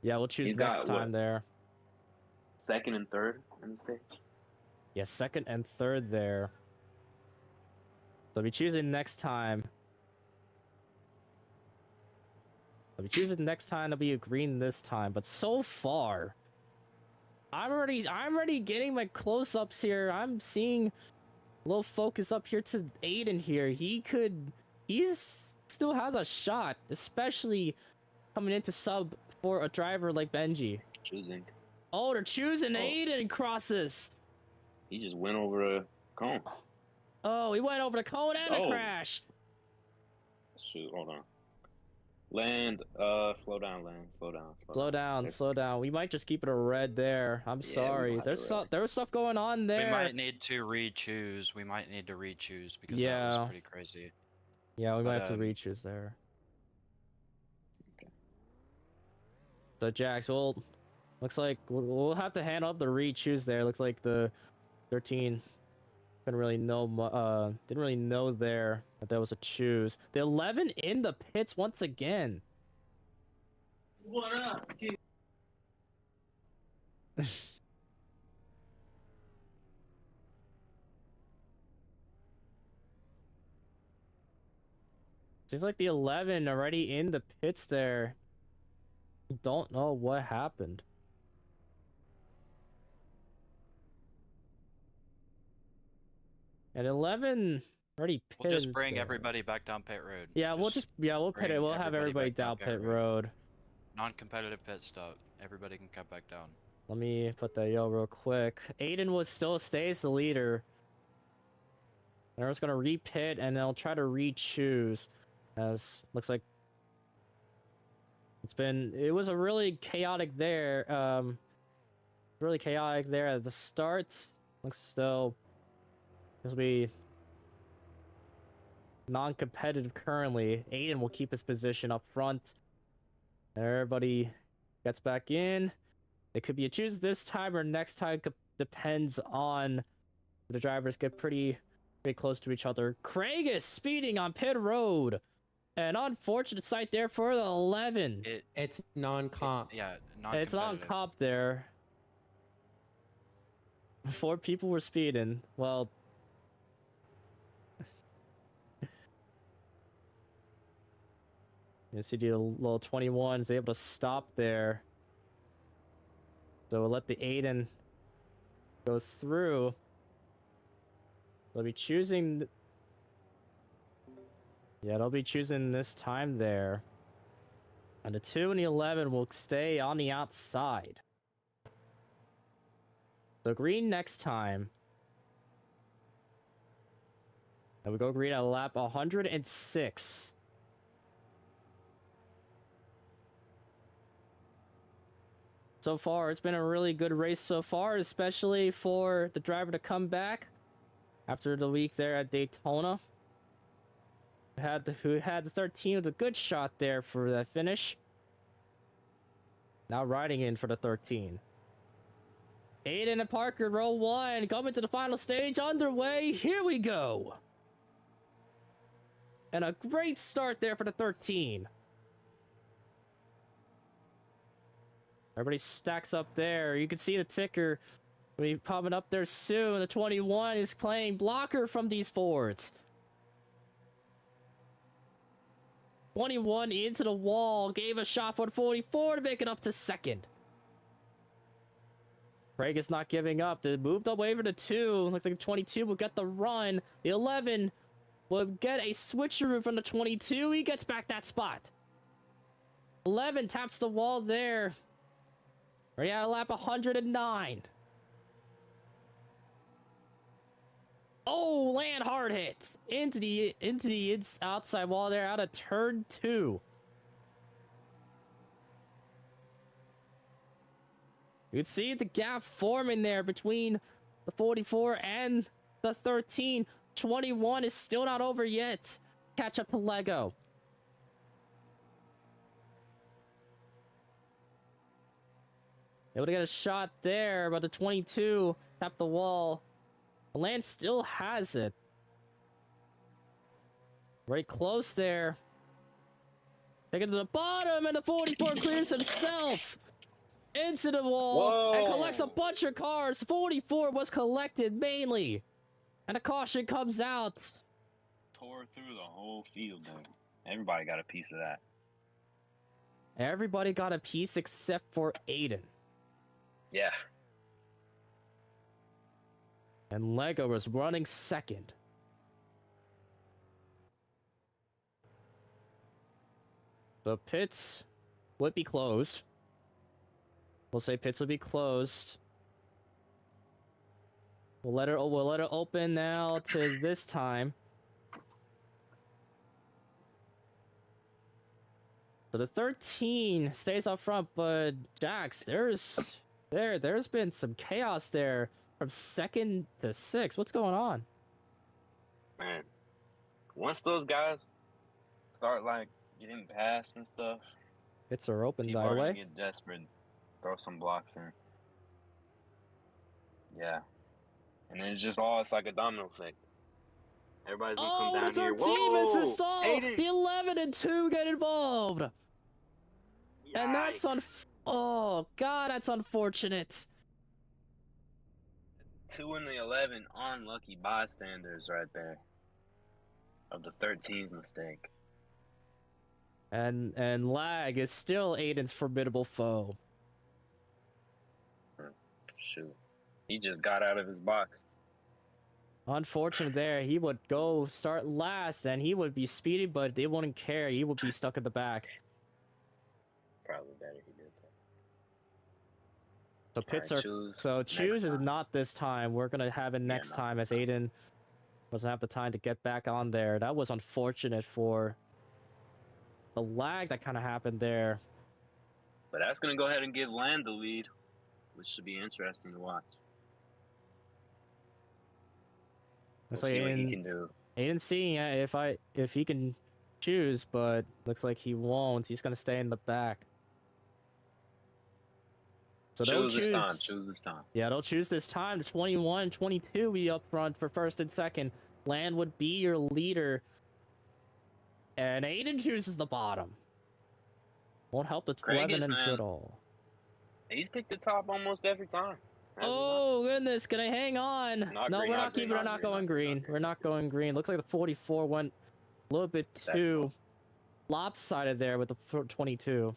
Yeah, we'll choose He's next got, time there. Second and third in the stage. Yeah, second and third there. So we choose it next time. If we choose it next time, it'll be a green this time. But so far, I'm already getting my close-ups here. I'm seeing a little focus up here to Aiden here. He's still has a shot, especially coming into sub for a driver like Benji. Choosing. Oh, they're choosing Aiden crosses. He just went over a cone. Oh, he went over the cone and a crash. Shoot, hold on. Land, slow down, Land, Slow down. We might just keep it a red there. I'm sorry. There's stuff going on there. We might need to re-choose. Because that was pretty crazy. Yeah, we might have to re-choose there. Okay. So Jax, looks like we'll have to hand up the re-choose there. Looks like the 13 didn't really know there that there was a choose. The 11 in the pits once again. What up, dude? Seems like the 11 already in the pits there. Don't know what happened. And 11 already We'll just pitted bring there. everybody back down pit road. Yeah, we'll pit bring it. We'll have everybody back down down pit road. Non-competitive pit stop. Everybody can cut back down. Let me put that yellow real quick. Aiden will still stays the leader. They're just gonna re-pit and they'll try to re-choose. As looks like it was a really chaotic there. Really chaotic there at the start. Looks still this will be non-competitive currently. Aiden will keep his position up front. Everybody gets back in. It could be a choose this time or next time. Depends on the drivers get pretty close to each other. Craig is speeding on pit road. An unfortunate sight there for the 11. It's non-comp. Yeah, non-competitive. It's non-comp there. 4 people were speeding. Well, you see the little 21 is able to stop there. So we'll let the Aiden go through. They'll be choosing. Yeah, they'll be choosing this time there. And the 2 and the 11 will stay on the outside. So green next time. And we go green at lap 106. So far, it's been a really good race so far, especially for the driver to come back after the week there at Daytona. Who had the 13 with a good shot there for that finish. Now riding in for the 13. Aiden and Parker, row 1, coming to the final stage underway. Here we go. And a great start there for the 13. Everybody stacks up there. You can see the ticker will be popping up there soon. The 21 is playing blocker from these Fords. 21 into the wall. Gave a shot for the 44 to make it up to second. Craig is not giving up. They moved away for the 2. Looks like the 22 will get the run. The 11 will get a switcheroo from the 22. He gets back that spot. 11 taps the wall there. We're at lap 109. Oh, land hard hits into the outside wall there out of turn 2. You can see the gap forming there between the 44 and the 13. 21 is still not over yet. Catch up to Lego. Able to get a shot there, but the 22 tapped the wall. The land still has it. Very close there. Taking to the bottom, and the 44 clears himself into the wall and collects a bunch of cars. 44 was collected mainly, and a caution comes out. Tore through the whole field, though. Everybody got a piece of that. Everybody got a piece except for Aiden. Yeah. And Lego was running second. The pits would be closed. We'll say pits will be closed. We'll let it open now to this time. So the 13 stays up front, but Jax, there's been some chaos there from 2nd to 6th. What's going on? Man, once those guys start like getting past and stuff, Pits are open, people by the are gonna way. get desperate. Throw some blocks in. Yeah. And then it's like a domino effect. Everybody's gonna come down the here. 13 misses stall. Aiden! The 11 and 2 get involved. And that's Yikes. oh god, that's unfortunate. 2 and the 11 unlucky bystanders right there of the 13's mistake. And lag is still Aiden's formidable foe. Shoot. He just got out of his box. Unfortunate there. He would go start last, and he would be speedy, but they wouldn't care. He would be stuck at the back. Probably better he did that. So pits Alright, are choose choose next is time. not this time. We're gonna have it next not time this as Aiden doesn't have the time to get back on there. That was unfortunate for the lag that kind of happened there. But that's gonna go ahead and give Land the lead, which should be interesting to watch. We'll Looks like see what he can do. Aiden seeing if he can choose, but looks like he won't. He's gonna stay in the back. So they'll Choose this time. Choose this time. Yeah, they'll choose this time. The 21, 22 be up front for first and second. Land would be your leader. And Aiden chooses the bottom. Won't help the 11 and man. at all. He's picked the top almost every time. Has he not? Oh, goodness. Can I hang on? Not No, green, we're not not green, keeping. We're not not green, going not green, green. not We're not going green. Looks like the 44 went a little bit too lopsided there with the 22.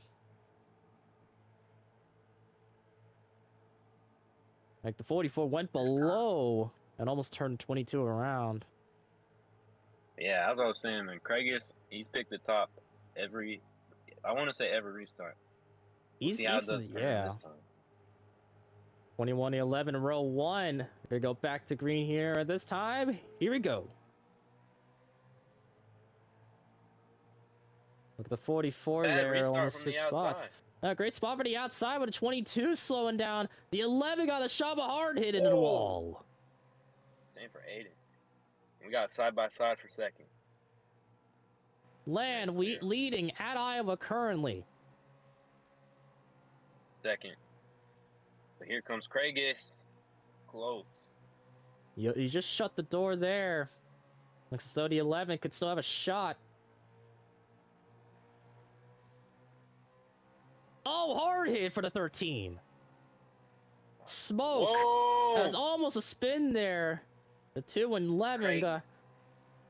Like the 44 went below and almost turned 22 around. Yeah, as I was saying, man, Craigus, he's picked the top every, I want to say every restart. We'll see how it does for him yeah. this time. 21 to 11, row 1. Gonna go back to green here this time. Here we go. Look at the 44 Bad there. restart Almost from the switched spots. outside. Great spot for the outside with a 22 slowing down. The 11 got a shot, but hard hit into the wall. Same for Aiden. We got side by side for second. Land leading at Iowa currently. Second. But here comes Craigus. Close. You just shut the door there. Looks as though the 11 could still have a shot. Oh, hard hit for the 13. Smoke. Whoa! That was almost a spin there. The 2 and 11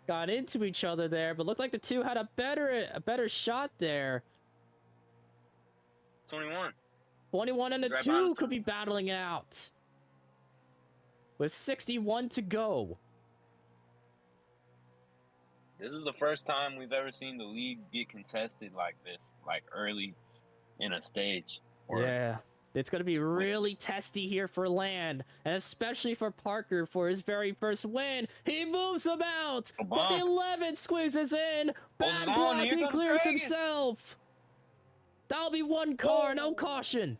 got into each other there, but looked like the 2 had a better shot there. 21. 21 and the Right 2 behind the could be battling it out. With 61 to go. This is the first time we've ever seen the league get contested like this, like early in a stage. Yeah. It's going to be really testy here for Land, and especially for Parker for his very first win. He moves him out, but the 11 squeezes in. Bad block, he clears himself. That'll be one car, no caution.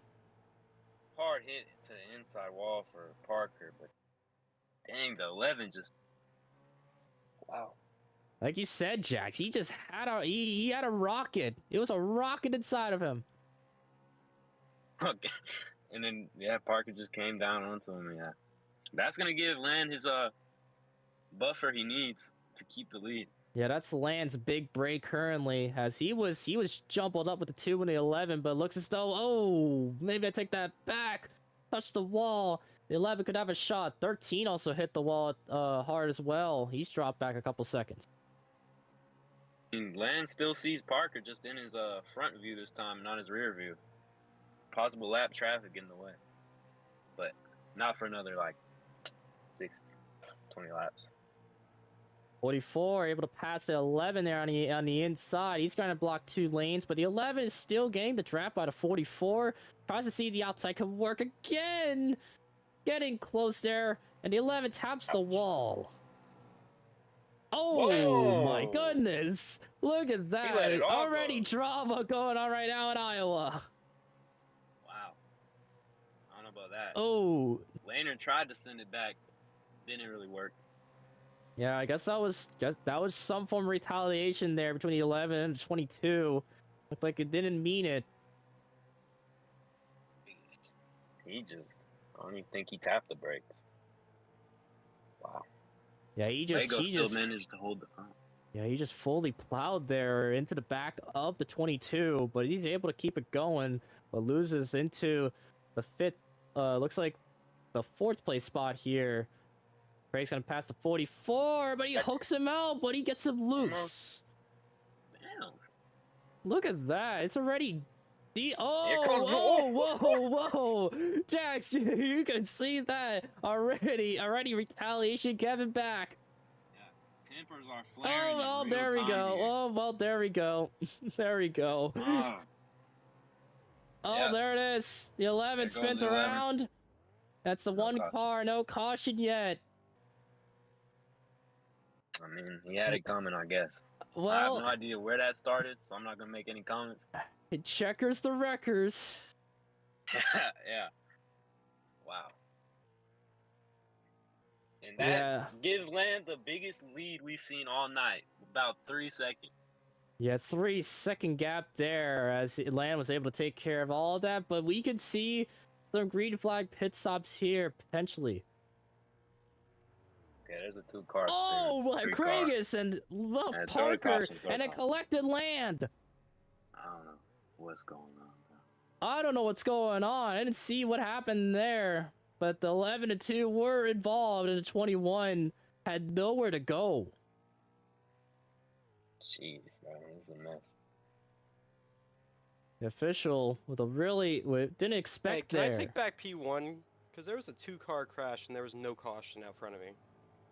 Hard hit to the inside wall for Parker, but dang, the 11 just, wow. Like you said, Jax, he just had he had a rocket. It was a rocket inside of him. Okay. And then, yeah, Parker just came down onto him, yeah. That's going to give Land his buffer he needs to keep the lead. Yeah, that's Land's big break currently, as he was jumbled up with the 2 and the 11, but looks as though, oh, maybe I take that back. Touch the wall. The 11 could have a shot. 13 also hit the wall hard as well. He's dropped back a couple seconds. And Land still sees Parker just in his front view this time, not his rear view. Possible lap traffic in the way, but not for another like 20 laps. 44 able to pass the 11 there on the inside. He's going to block 2 lanes, but the 11 is still getting the draft by the 44. Tries to see the outside could work again. Getting close there, and the 11 taps the wall. Oh, Whoa. my goodness. Look at let that. it all Already go. drama going on right now in Iowa. Wow. I don't know about that. Oh. Laner tried to send it back, didn't really work. Yeah, I guess that was some form of retaliation there between the 11 and the 22. Looked like it didn't mean it. He just, I don't even think he tapped the brakes. Wow. Yeah, he just managed to hold the front. Yeah, he just fully plowed there into the back of the 22, but he's able to keep it going, but loses into the 5th, looks like the 4th place spot here. Craig's gonna pass the 44, but he hooks him out, but he gets him loose. Damn. Look at that. It's already The comes the- whoa, Jax, you can see that already. Retaliation, Kevin back. Tempers are flaring. Oh, well, in there we real go. time here. Oh, well, there we go. There we go. Ah, Oh, yeah. there it is. The 11 There goes spins the 11. around. That's the No one caution. car. No caution yet. I mean, he had it coming, I guess. I have Well, no idea where that started, so I'm not gonna make any comments. it checkers the wreckers. Yeah. Wow. And that Yeah. gives Land the biggest lead we've seen all night. About 3 seconds. Yeah, 3-second gap there as Land was able to take care of all of that, but we could see some green flag pit stops here potentially. Okay, there's a 2-car Oh, spin. like 3-car. Craigus and look, Yeah, throw a Parker caution, throw a and a caution. collected Land. I don't know what's going on. I don't know what's going on. I didn't see what happened there, but the 11 and 2 were involved, and the 21 had nowhere to go. Jeez, man, this is a mess. The official with a really didn't Hey, expect can there. I take back P1? Because there was a 2-car crash and there was no caution out front of me.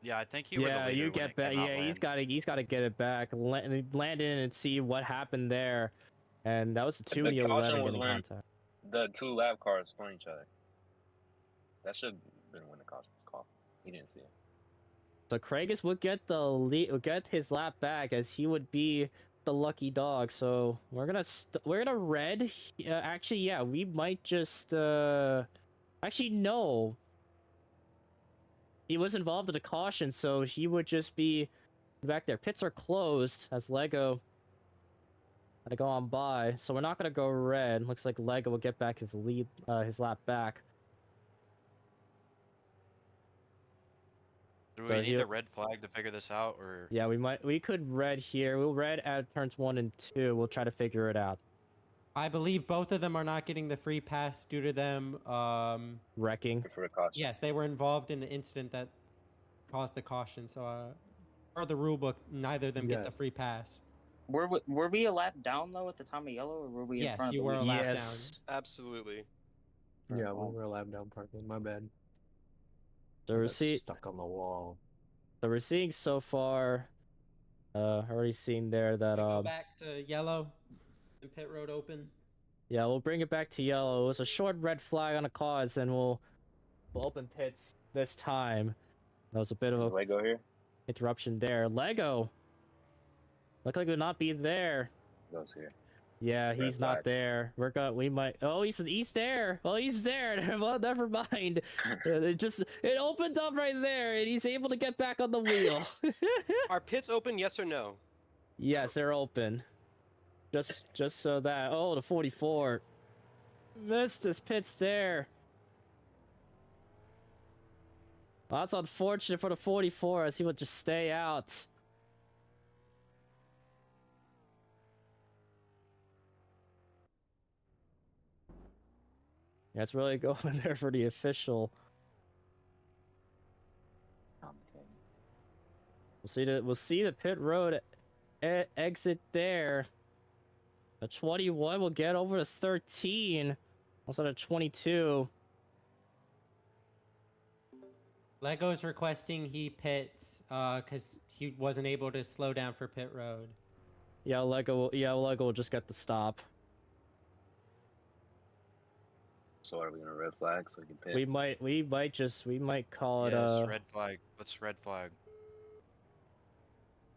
Yeah, I think you were the Yeah, leader you when get it back. came out, Yeah, Land. he's got to get it back. Land in and see what happened there, and that was the The 2 and the caution 11 was getting when- contact. The 2 lap cars spun each other. That should have been when the caution was called. He didn't see it. So Craigus would get the lead, would get his lap back as he would be the lucky dog. So we're gonna red. Actually, yeah, we might just actually no. He was involved in a caution, so he would just be back there. Pits are closed as Lego had to go on by, so we're not gonna go red. Looks like Lego will get back his lead, his lap back. Do So we need here- a red flag to figure this out, or Yeah, we could red here. We'll red at turns 1 and 2. We'll try to figure it out. I believe both of them are not getting the free pass due to them. Wrecking. For the caution. Yes, they were involved in the incident that caused the caution. So, per the rule book, neither of them get the Yes. free pass. Were we a lap down though at the time of yellow, or were we in Yes, front of you the were lead? a lap Yes. Absolutely. Yeah, Oh. we were allowed down parking. My bad. So I we're got see. stuck on the wall. So we're seeing so far. Already seen there that Go back to yellow and pit road open. Yeah, we'll bring it back to yellow. It was a short red flag on a cause, and we'll open pits this time. That was a bit of Is a Lego here? interruption there. Lego. Look like he'll not be there. Goes here. Yeah, Red he's not flag. there. We might. Oh, he's there. Oh, he's there. Well, never mind. It opened up right there, and he's able to get back on the wheel. Are pits open, yes or no? Yes, they're open. Just so that. Oh, the 44 missed his pits there. Well, that's unfortunate for the 44 as he would just stay out. Yeah, it's really going there for the official. Okay. We'll see the pit road exit there. The 21 will get over to 13. Also the 22. Lego is requesting he pits because he wasn't able to slow down for pit road. Yeah, Lego will just get the stop. So are we gonna red flag so we can pit? We might call it yes, red flag. Let's red flag.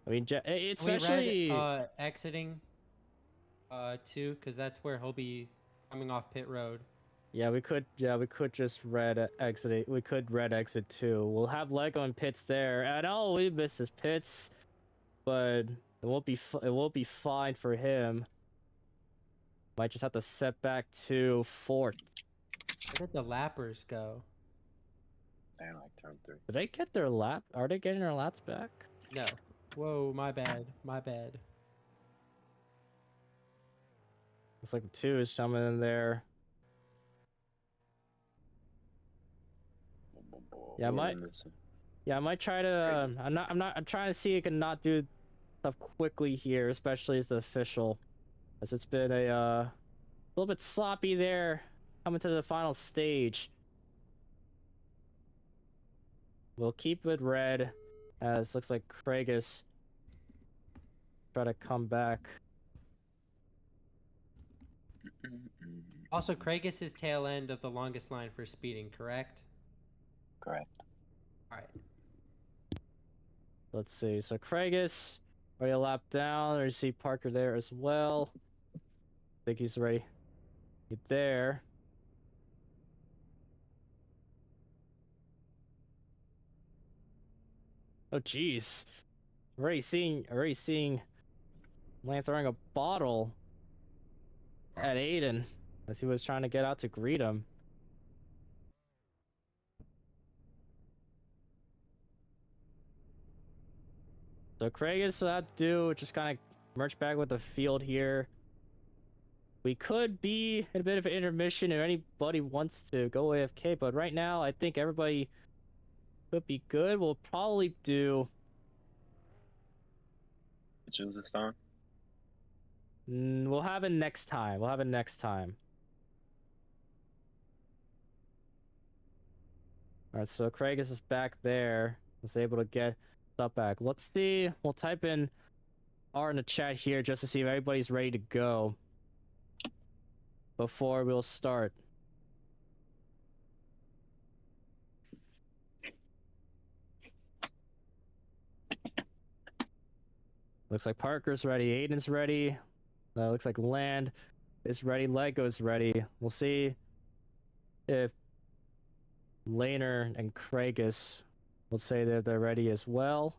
I mean, We especially read, exiting too, because that's where he'll be coming off pit road. yeah, we could just red exit. We could red exit too. We'll have Lego and pits there. And oh, we missed his pits, but it won't be fine for him. Might just have to set back to 4th. Where did the lappers go? They're like turn 3. Did they get their lap? Are they getting their laps back? No. Whoa, my bad. My bad. Looks like the 2 is coming in there. Yeah, I might try to. I'm trying to see if I can not do stuff quickly here, especially as the official, as it's been a little bit sloppy there, coming to the final stage. We'll keep it red, as looks like Kragus try to come back. Also, Kragus' tail end of the longest line for speeding, correct? Correct. All right. Let's see. So Kragus already a lap down. You see Parker there as well. I think he's ready. Get there. Oh jeez. Already seeing Lance throwing a bottle at Aiden as he was trying to get out to greet him. So Kragus will have to do just kind of merge back with the field here. We could be in a bit of an intermission if anybody wants to go AFK, but right now I think everybody could be good. We'll probably do... Choose this time? We'll have it next time. We'll have it next time. Alright, so Kragus is back there. Was able to get stuff back. Let's see. We'll type in R in the chat here just to see if everybody's ready to go before we'll start. Looks like Parker's ready. Aiden's ready. Looks like Land is ready. Lego's ready. We'll see if Laner and Kragus will say that they're ready as well.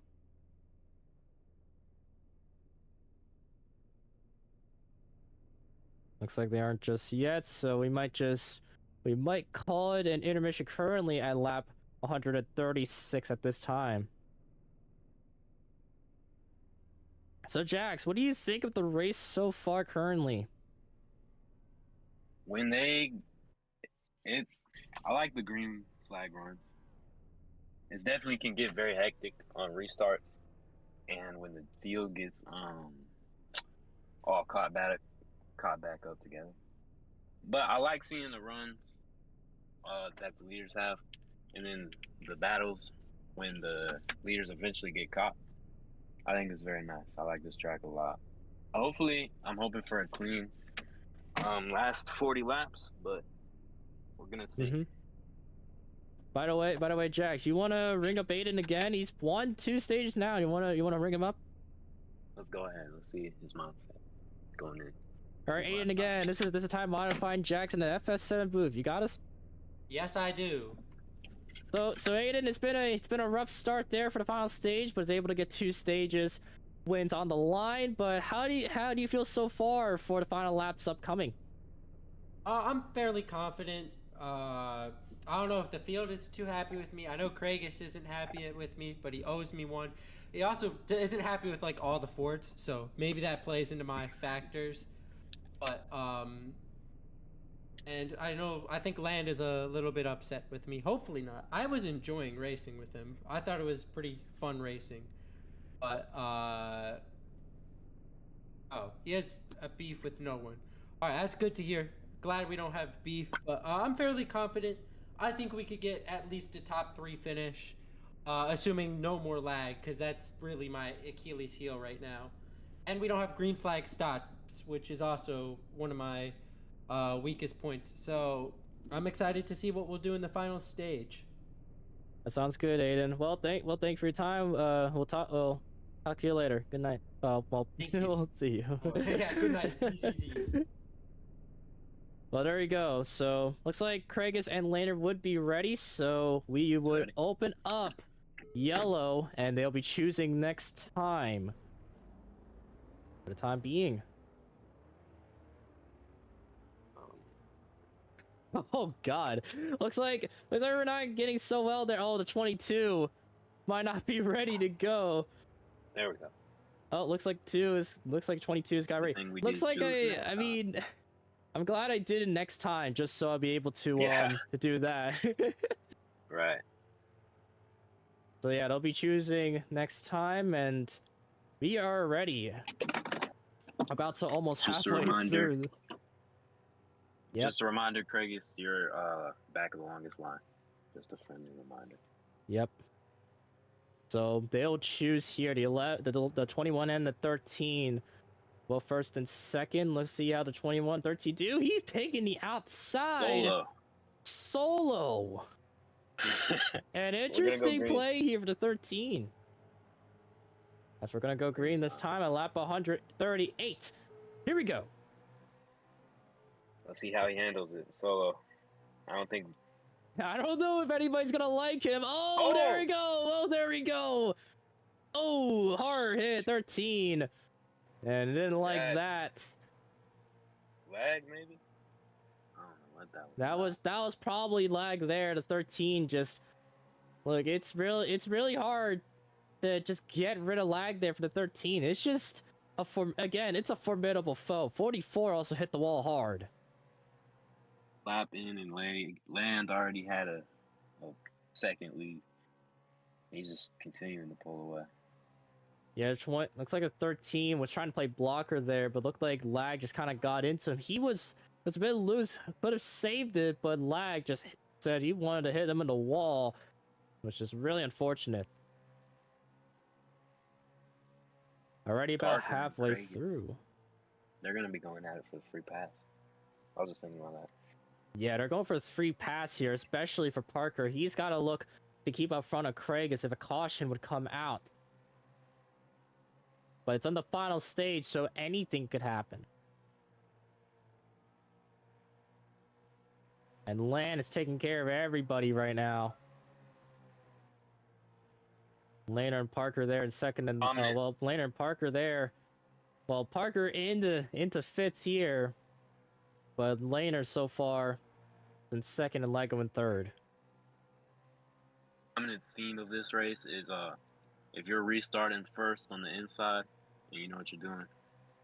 Looks like they aren't just yet, so we might call it an intermission currently at lap 136 at this time. So Jax, what do you think of the race so far currently? I like the green flag runs. It definitely can get very hectic on restarts, and when the field gets all caught back up together. But I like seeing the runs that the leaders have, and then the battles when the leaders eventually get caught. I think it's very nice. I like this track a lot. Hopefully, I'm hoping for a clean last 40 laps, but we're gonna see. By the way, Jax, you wanna ring up Aiden again? He's won 2 stages now. You wanna ring him up? Let's go ahead. Let's see his mindset going in. All right, Aiden again. This is time modifying Jax in the FS7 booth. You got us? Yes, I do. So Aiden, it's been a rough start there for the final stage, but is able to get 2 stages wins on the line. But how do you feel so far for the final laps upcoming? I'm fairly confident. I don't know if the field is too happy with me. I know Kragus isn't happy with me, but he owes me one. He also isn't happy with like all the Fords, so maybe that plays into my factors. But and I think Land is a little bit upset with me. Hopefully not. I was enjoying racing with him. I thought it was pretty fun racing. But he has a beef with no one. All right, that's good to hear. Glad we don't have beef, but I'm fairly confident. I think we could get at least a top 3 finish, assuming no more lag, because that's really my Achilles heel right now. And we don't have green flag stops, which is also one of my weakest points. So I'm excited to see what we'll do in the final stage. That sounds good, Aiden. Well, thanks for your time. We'll talk to you later. Good night. Well, we'll see you. Yeah, good night. See you. Well, there you go. So looks like Kragus and Laner would be ready. So we would open up yellow, and they'll be choosing next time. For the time being. Oh God! Looks like we're not getting so well there. Oh, the 22 might not be ready to go. There we go. Oh, looks like 22's got ready. Looks like I mean, I'm glad I did it next time just so I'll be able to do that. Right. So yeah, they'll be choosing next time, and we are ready. About to almost Just a halfway reminder. through. Yep. Just a reminder, Craig, you're back of the longest line. Just a friendly reminder. Yep. So they'll choose here the 21 and the 13. Well, first and second. Let's see how the 21, 13 do. He's taking the outside. Solo. An interesting play here for the 13. As we're gonna go green this time at lap 138. Here we go. Let's see how he handles it solo. I don't know if anybody's gonna like him. Oh, there we go. Oh, there we go. Oh, hard hit 13. And didn't like that. Lag maybe? I don't know what that was. That was probably lag there. The 13 just look, it's really hard to just get rid of lag there for the 13. It's just it's a formidable foe. 44 also hit the wall hard. Lap in and land already had a second lead. He's just continuing to pull away. Yeah, looks like a 13 was trying to play blocker there, but looked like lag just kind of got into him. He was a bit loose, could have saved it, but lag just said he wanted to hit him in the wall, which is really unfortunate. Already about halfway through. They're going to be going at it for the free pass. I was just thinking about that. Yeah, they're going for the free pass here, especially for Parker. He's got to look to keep up front of Craig as if a caution would come out. But it's on the final stage, so anything could happen. And Lan is taking care of everybody right now. Laner and Parker there in second, and well, Laner and Parker there. Well, Parker into fifth here, but Laner so far in second and Lego in third. The theme of this race is if you're restarting first on the inside and you know what you're doing,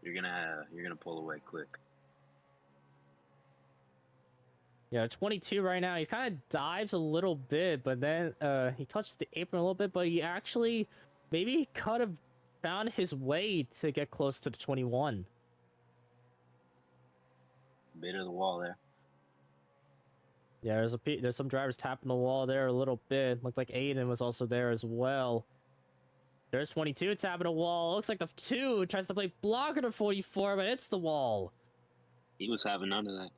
you're gonna pull away quick. Yeah, 22 right now. He kind of dives a little bit, but then he touches the apron a little bit, but he actually maybe could have found his way to get close to the 21. Bit of the wall there. Yeah, there's some drivers tapping the wall there a little bit. Looked like Aiden was also there as well. There's 22 tapping the wall. Looks like the 2 tries to play blocker to 44, but it's the wall. He was having none of that.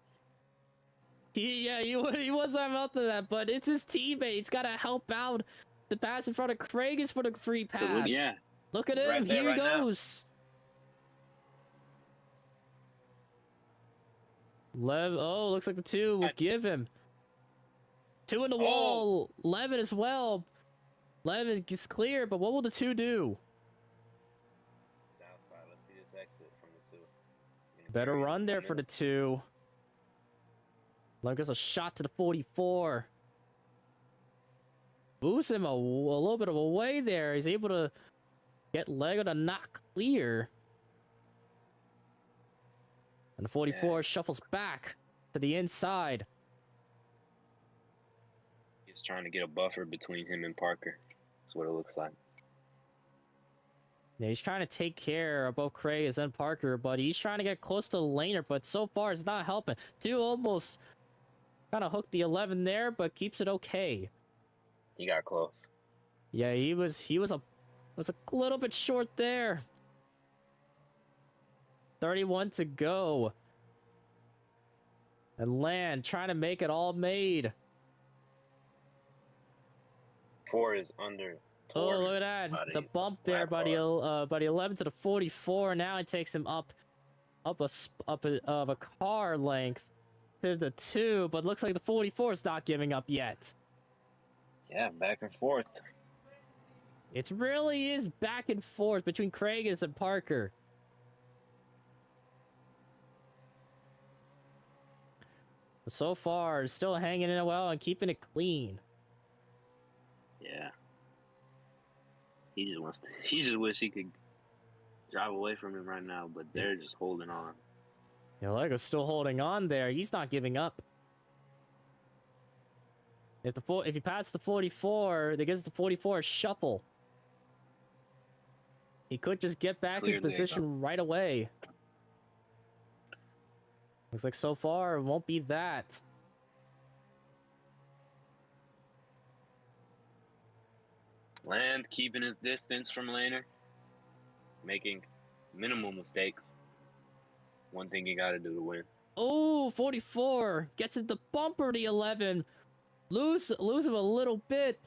He was having none of that, but it's his teammate. He's got to help out. The pass in front of Craig is for the free pass. Yeah. Look at him. Right there, Here he goes. Looks like the 2 will give him. 2 in the wall. Levin as well. Levin gets clear, but what will the 2 do? Outside. Let's see this exit from the 2. Better run there for the 2. Look, it's a shot to the 44. Boosts him a little bit of a way there. He's able to get Lego to not clear. And the 44 shuffles back to the inside. He's trying to get a buffer between him and Parker. That's what it looks like. Yeah, he's trying to take care of both Craig and Parker, but he's trying to get close to the laner, but so far it's not helping. 2 almost kind of hooked the 11 there, but keeps it okay. He got close. Yeah, he was a little bit short there. 31 to go. And Land trying to make it all made. 4 is under. Oh, look at that. The bump there by the 11 to the 44. Now it takes him up a car length to the 2, but looks like the 44 is not giving up yet. Yeah, back and forth. It really is back and forth between Craig and Parker. So far, still hanging in well and keeping it clean. Yeah. He just wish he could drive away from him right now, but they're just holding on. Yeah, Lego's still holding on there. He's not giving up. If he passes the 44, that gives the 44 a shuffle. He could just get back his position right away. Looks like so far it won't be that. Land keeping his distance from Laner, making minimal mistakes. One thing you gotta do to win. Oh, 44 gets it the bumper to 11. Lose him a little bit.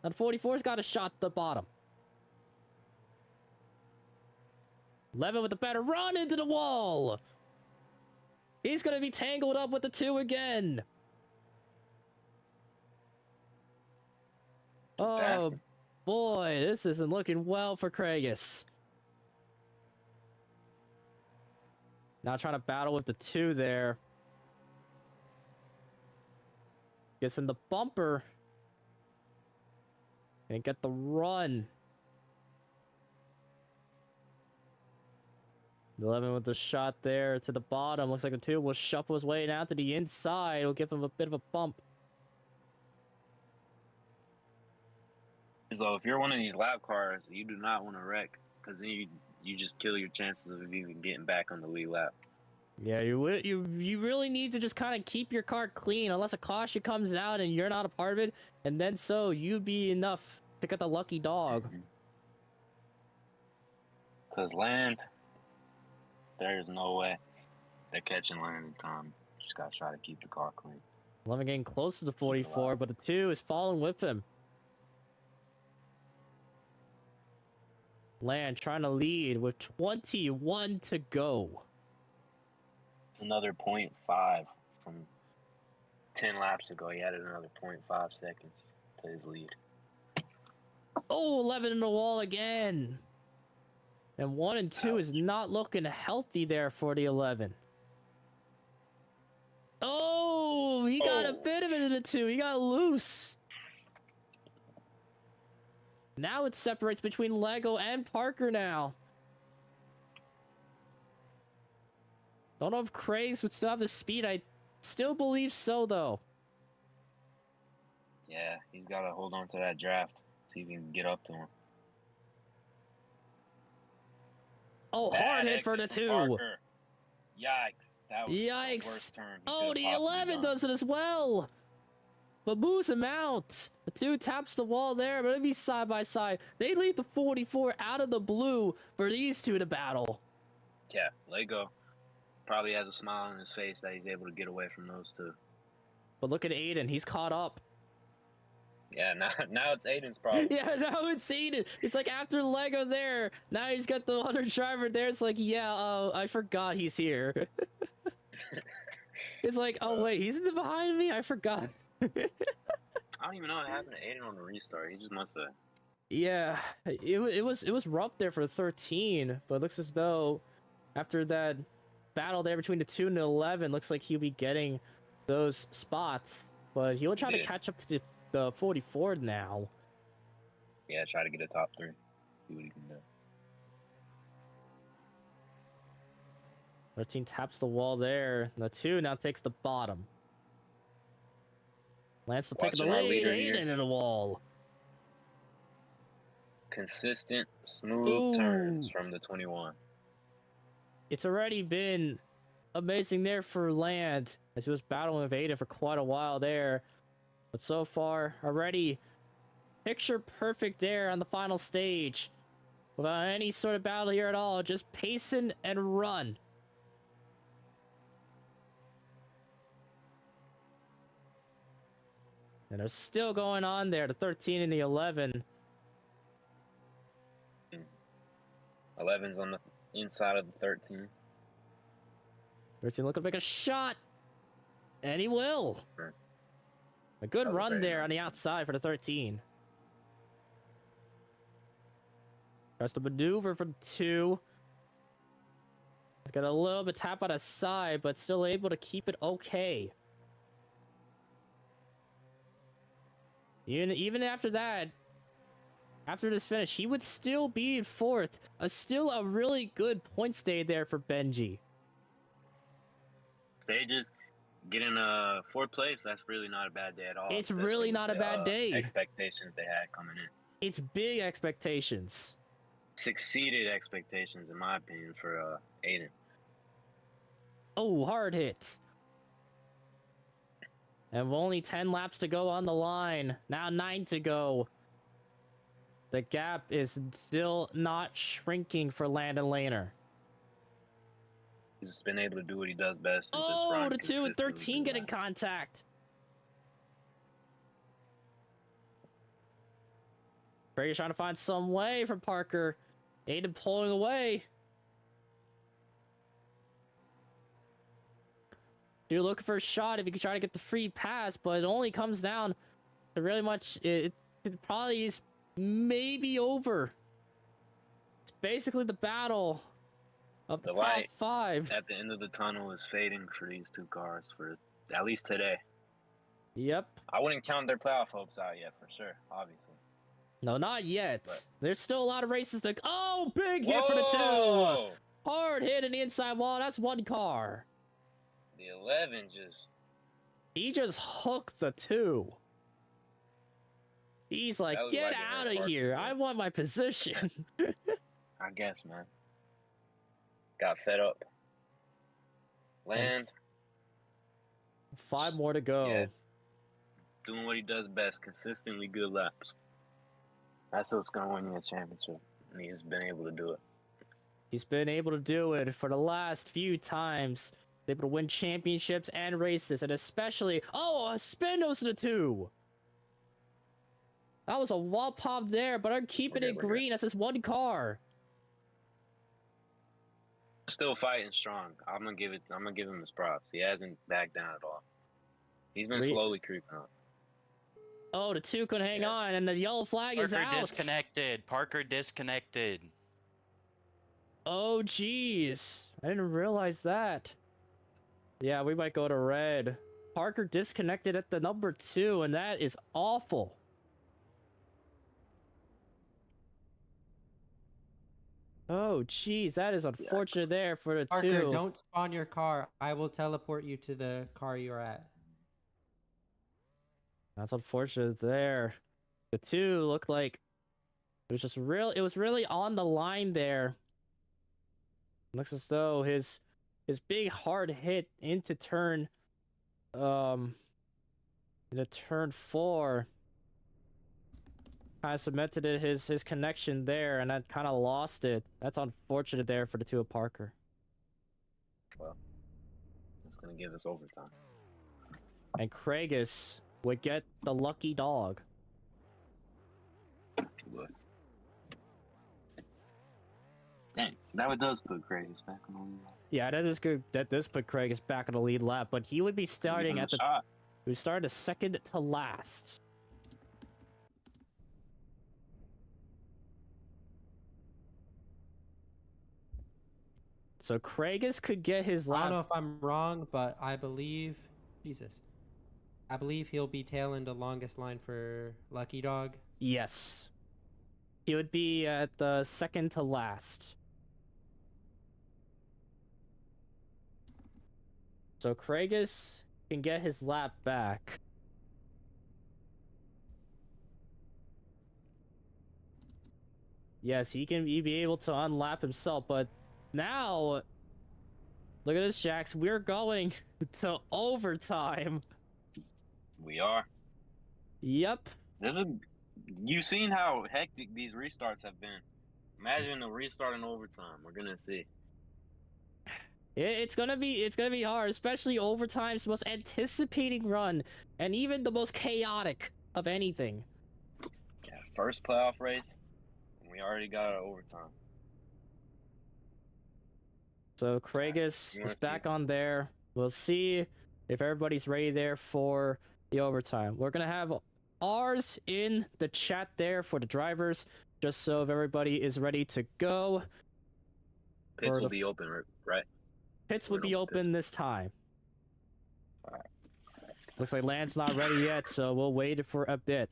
And 44's got a shot at the bottom. 11 with a better run into the wall. He's gonna be tangled up with the 2 again. Oh boy, this isn't looking well for Kragus. Now trying to battle with the 2 there. Gets in the bumper. And get the run. 11 with the shot there to the bottom. Looks like the 2 will shuffle his way out to the inside. It'll give him a bit of a bump. So if you're one of these lap cars, you do not want to wreck, because then you just kill your chances of even getting back on the lead lap. Yeah, you really need to just kind of keep your car clean, unless a caution comes out and you're not a part of it, and then so you'd be enough to get the lucky dog. Because Land, there's no way they're catching Land in time. Just gotta try to keep the car clean. 11 getting close to the 44, but the 2 is following with him. Land trying to lead with 21 to go. It's another 0.5 from 10 laps ago. He added another 0.5 seconds to his lead. Oh, 11 in the wall again. And 1 and 2 is not looking healthy there for the 11. Oh, he got a bit of it in the 2. He got loose. Now it separates between Lego and Parker now. Don't know if Krags would still have the speed. I still believe so, though. Yeah, he's got to hold on to that draft so he can get up to him. Oh, Bad hard hit for the exit from 2. Parker. Yikes. That was the Yikes. worst turn he Oh, could've the possibly 11 done. does it as well. But moves him out. The 2 taps the wall there, but it'll be side by side. They lead the 44 out of the blue for these 2 to battle. Yeah, Lego probably has a smile on his face that he's able to get away from those 2. But look at Aiden. He's caught up. Yeah, now it's Aiden's problem. Yeah, now it's Aiden. It's like after Lego there, now he's got the other driver there. It's like, yeah, I forgot he's here. It's like, oh wait, he's in the behind me? I forgot. I don't even know what happened to Aiden on the restart. He just must have. Yeah, it was rough there for 13, but it looks as though after that battle there between the 2 and the 11, looks like he'll be getting those spots. But he'll try to catch up to the 44 now. Yeah, try to get a top 3. See what he can do. 13 taps the wall there. The 2 now takes the bottom. Lance will take the Watching our lead. leader here. Aiden in the wall. Consistent, smooth turns Ooh. from the 21. It's already been amazing there for Land, as he was battling with Aiden for quite a while there. But so far, already picture perfect there on the final stage. Without any sort of battle here at all, just pacing and run. And they're still going on there, the 13 and the 11. 11's on the inside of the 13. 13 looking to make a shot. And he will. Sure. A good That was run very there nice. on the outside for the 13. Tries to maneuver for the 2. He's got a little bit tap on his side, but still able to keep it okay. Even after that, after this finish, he would still be in 4th. Still a really good point stay there for Benji. Stages, getting 4th place, that's really not a bad day at all. It's especially really with not a the, bad day. Expectations they had coming in. It's big expectations. Succeeded expectations, in my opinion, for Aiden. Oh, hard hit. And with only 10 laps to go on the line. Now 9 to go. The gap is still not shrinking for Landon Laner. He's just been able to do what he does best and just Oh, run the 2 and consistently 13 through get in that. contact. Brady's trying to find some way from Parker. Aiden pulling away. You're looking for a shot if you can try to get the free pass, but it only comes down to really much. It probably is maybe over. It's basically the battle of the The top light 5. at the end of the tunnel is fading for these 2 cars for at least today. Yep. I wouldn't count their playoff hopes out yet for sure, obviously. No, not yet. But- There's still a lot of races to. Oh, big hit for the 2. Whoa! Hard hit in the inside wall. That's 1 car. The 11 just He just hooked the 2. He's like, That was get like an out of Parker here. hit. I want my position. I guess, man. Got fed up. Land 5 more to go. Yeah. doing what he does best, consistently good laps. That's what's gonna win you a championship. And he's been able to do it. He's been able to do it for the last few times. He's able to win championships and races, and especially, oh, a spin goes to the 2. That was a wall pop there, but I'm keeping it green. That's just 1 car. Still fighting strong. I'm gonna give him his props. He hasn't backed down at all. He's been slowly creeping up. Oh, the 2 couldn't hang on, and the yellow flag is Parker out. disconnected. Parker disconnected. Oh, jeez. I didn't realize that. Yeah, we might go to red. Parker disconnected at the number 2, and that is awful. Oh, jeez, that is unfortunate there for the Parker, 2. don't spawn your car. I will teleport you to the car you're at. That's unfortunate there. The 2 looked like it was just it was really on the line there. Looks as though his big hard hit into turn into turn 4 kind of cemented his connection there, and that kind of lost it. That's unfortunate there for the 2 of Parker. Well, it's gonna give us overtime. And Craigus would get the lucky dog. Look. Dang, that does put Craigus back on the lead. Yeah, that is good. That does put Craigus back on the lead lap, but he would be starting at the. shot. We started second to last. So Craigus could get his I lap. don't know if I'm wrong, but I believe I believe he'll be tailing the longest line for Lucky Dog. Yes. He would be at the second to last. So Craigus can get his lap back. Yes, he can be able to unlap himself, but now, look at this, Jax. We're going to overtime. We are. Yep. You've seen how hectic these restarts have been. Imagine a restart in overtime. We're gonna see. It's gonna be hard, especially overtime's most anticipating run, and even the most chaotic of anything. Yeah, first playoff race, and we already got an overtime. So Craigus You is wanna back see? on there. We'll see if everybody's ready there for the overtime. We're gonna have ours in the chat there for the drivers, just so if everybody is ready to go. Pits Or will the be open, right? Pits We're would be open pits. open this time. Alright. Looks like Land's not ready yet, so we'll wait for a bit.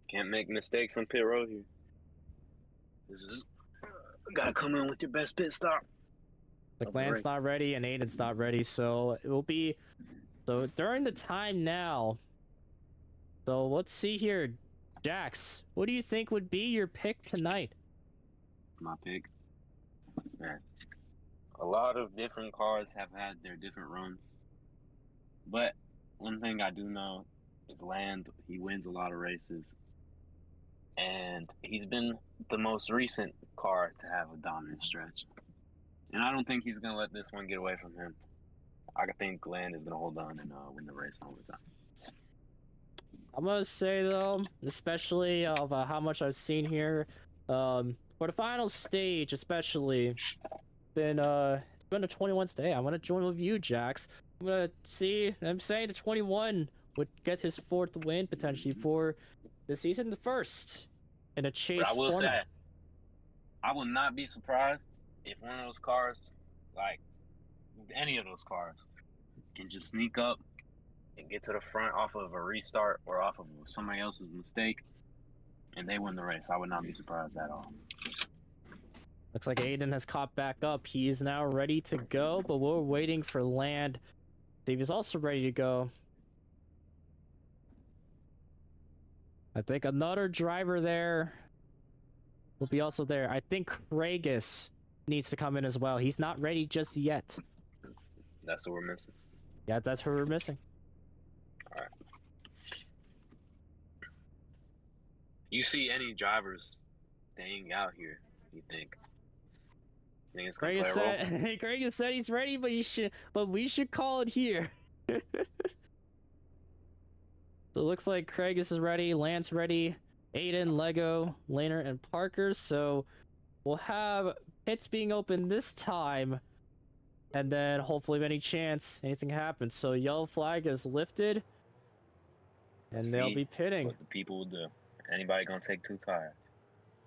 Can't make mistakes on pit road here. Gotta come in with your best pit stop. Like Of the Land's race. not ready and Aiden's not ready, so it will be. So during the time now. So let's see here, Jax. What do you think would be your pick tonight? My pick. Man. A lot of different cars have had their different runs. But one thing I do know is Land, he wins a lot of races. And he's been the most recent car to have a dominant stretch. And I don't think he's going to let this one get away from him. I think Land is going to hold on and win the race in overtime. I'm gonna say though, especially of how much I've seen here, for the final stage, especially, it's been a 21 day. I'm gonna join with you, Jax. I'm gonna see. I'm saying the 21 would get his 4th win potentially for the season, the first in a chase But I will format. say, I will not be surprised if one of those cars, like any of those cars, can just sneak up and get to the front off of a restart or off of somebody else's mistake, and they win the race. I would not be surprised at all. Looks like Aiden has caught back up. He is now ready to go, but we're waiting for Land. Steve is also ready to go. I think another driver there will be also there. I think Craigus needs to come in as well. He's not ready just yet. That's what we're missing. Yeah, that's what we're missing. All right. You see any drivers staying out here? You think? Think it's gonna Craigus play a role? said, Craigus said he's ready, but we should call it here. So it looks like Craigus is ready, Lance ready, Aiden, Lego, Laner, and Parker. So we'll have pits being open this time, and then hopefully, if any chance anything happens. So yellow flag is lifted, and they'll See be pitting. what the people will do. Anybody gonna take 2 tires?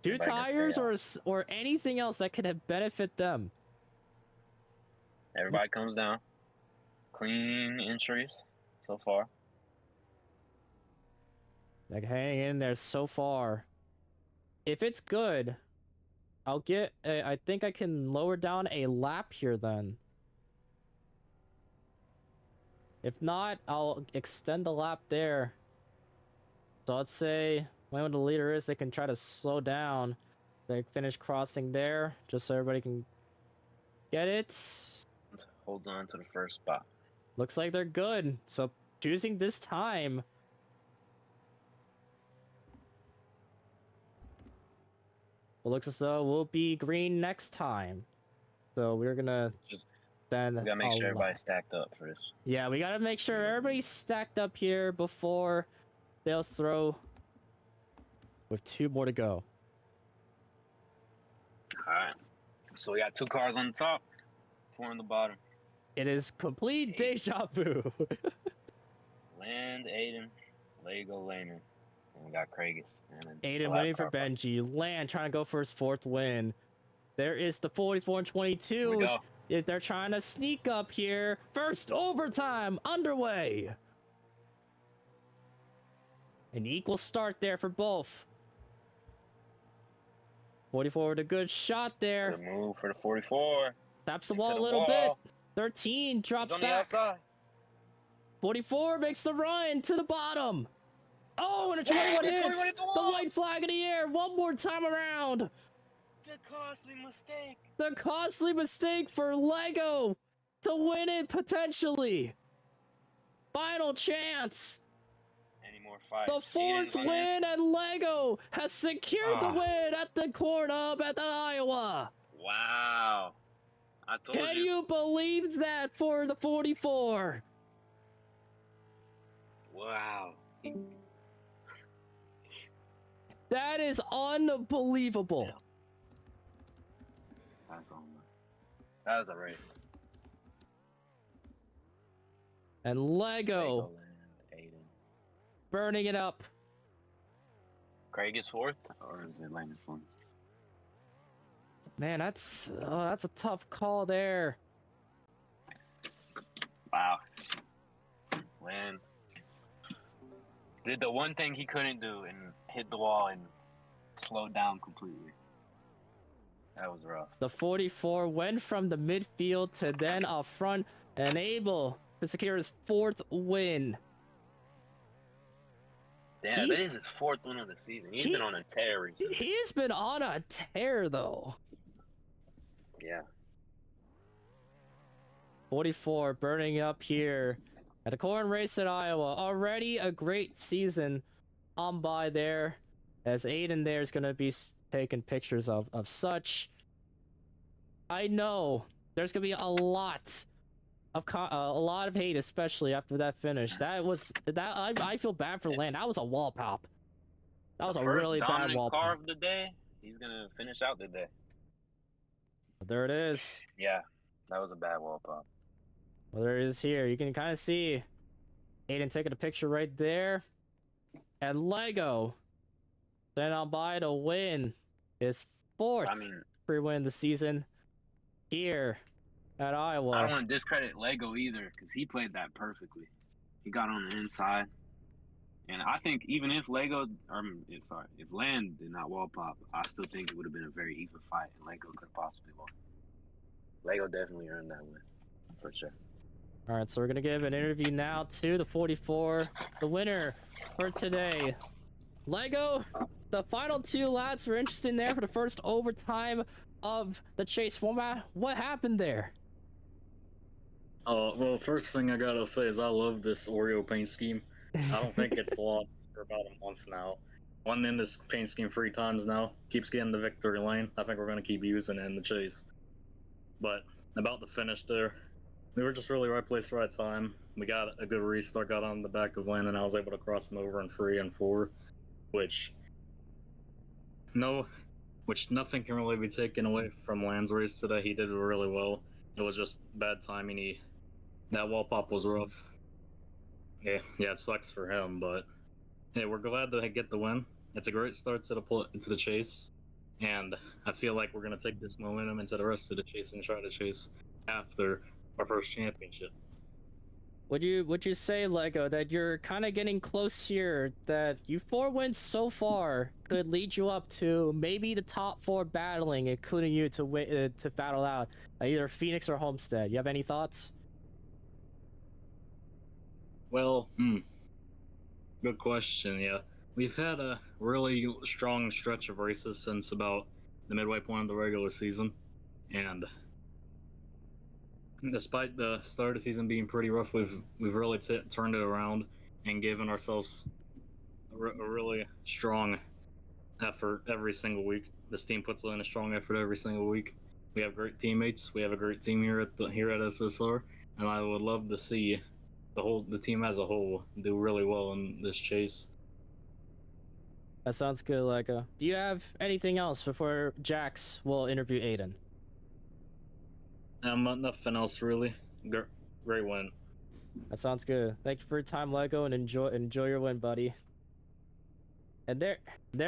2 Anybody gonna stay tires out? or anything else that could have benefit them. Everybody comes down. Clean entries so far. Like hanging in there so far. If it's good, I'll get. I think I can lower down a lap here then. If not, I'll extend the lap there. So I'd say when the leader is, they can try to slow down. They finish crossing there, just so everybody can get it. Holds on to the first spot. Looks like they're good. So choosing this time. Well, looks as though we'll be green next time. So we're gonna then. We gotta make sure everybody's stacked up for this. Yeah, we gotta make sure everybody's stacked up here before they'll throw. With 2 more to go. Alright. So we got 2 cars on the top, 4 on the bottom. It is complete deja vu. Land, Aiden, Lego, Layman. And we got Craigus. And then Aiden the waiting lap for car. Benji. Land trying to go for his 4th win. There is the 44 and Here we 22. go. If they're trying to sneak up here. First overtime underway. An equal start there for both. 44 with a good shot there. Good move for the 44. Taps the Into wall a the little wall. bit. 13 drops He's on the back. outside. 44 makes the run to the bottom. Oh, and a 21 The 21 hits. hit the The wall. white flag in the air. One more time around. The costly mistake. The costly mistake for Lego to win it potentially. Final chance. Any more fights? The 4th win, and Lego has secured the win at the corn up at the Iowa. Wow. I told Can you believe that for the 44? Wow. That is unbelievable. That's on. That was a race. And Lego Land, Aiden. burning it up. Craig is 4th, or is it Landon 4th? Man, that's a tough call there. Wow. Land did the one thing he couldn't do and hit the wall and slowed down completely. That was rough. The 44 went from the midfield to then up front and able to secure his 4th win. Damn, that is his 4th win of the season. He's been on a tear recently. He's been on a tear though. Yeah. 44 burning up here at the corn race at Iowa. Already a great season on by there, as Aiden there is going to be taking pictures of such. I know there's going to be a lot of hate, especially after that finish. I feel bad for Land. That was a wall pop. That was a really bad wall car pop. of the day. He's gonna finish out the day. There it is. Yeah, that was a bad wall pop. Well, there it is here. You can kind of see Aiden taking a picture right there. And Lego then on by to win his fourth free win of the season here at Iowa. I don't want to discredit Lego either, because he played that perfectly. He got on the inside. And I think even if if Land did not wall pop, I still think it would have been a very even fight, and Lego could have possibly won. Lego definitely earned that win, for sure. All right, so we're gonna give an interview now to the 44, the winner for today. Lego, the final two laps were interesting there for the first overtime of the chase format. What happened there? Well, first thing I gotta say is I love this Oreo paint scheme. I don't think it's lost for about a month now. Won in this paint scheme 3 times now. Keeps getting the victory lane. I think we're gonna keep using it in the chase. But about the finish there, we were just really right place, right time. We got a good restart, got on the back of Lane, and I was able to cross him over in 3 and 4, which nothing can really be taken away from Land's race today. He did really well. It was just bad timing. That wall pop was rough. Yeah, it sucks for him, but hey, we're glad to get the win. It's a great start to the chase, and I feel like we're gonna take this momentum into the rest of the chase and try to chase after our first championship. Would you say, Lego, that you're kind of getting close here? That you 4 wins so far could lead you up to maybe the top 4 battling, including you to win to battle out either Phoenix or Homestead. You have any thoughts? Well, good question. Yeah, we've had a really strong stretch of races since about the midway point of the regular season, and despite the start of the season being pretty rough, we've really turned it around and given ourselves a really strong effort every single week. This team puts in a strong effort every single week. We have great teammates. We have a great team here at SSR, and I would love to see the team as a whole do really well in this chase. That sounds good, Lego. Do you have anything else before Jax will interview Aiden? Nothing else really. Great win. That sounds good. Thank you for your time, Lego, and enjoy your win, buddy. And there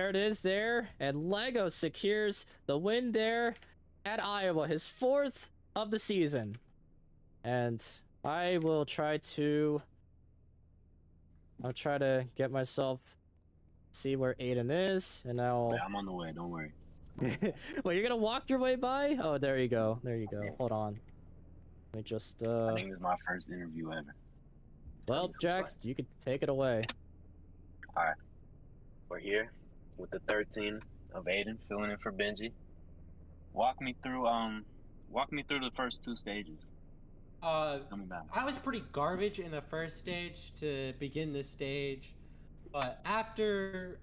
it is there, and Lego secures the win there at Iowa, his 4th of the season. And I'll try to get myself see where Aiden is, and Yeah, I'm on the way, don't worry. Well, you're gonna walk your way by? Oh, there you go. Hold on. Let me just I think this is my first interview ever. Well, Jax, you can take it away. Alright. We're here with the 13 of Aiden, filling in for Benji. Walk me through the first 2 stages. Coming back. I was pretty garbage in the first stage to begin this stage, but after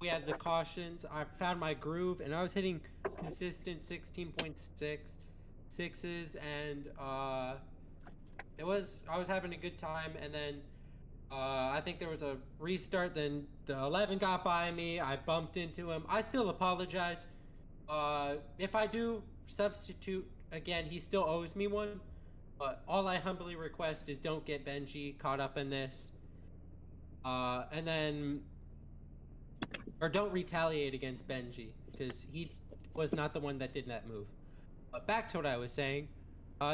we had the cautions, I found my groove, and I was hitting consistent 16.66s, and I was having a good time. And then I think there was a restart. Then the 11 got by me. I bumped into him. I still apologize. If I do substitute again, he still owes me one. But all I humbly request is don't get Benji caught up in this. And then, or don't retaliate against Benji, because he was not the one that did that move. But back to what I was saying.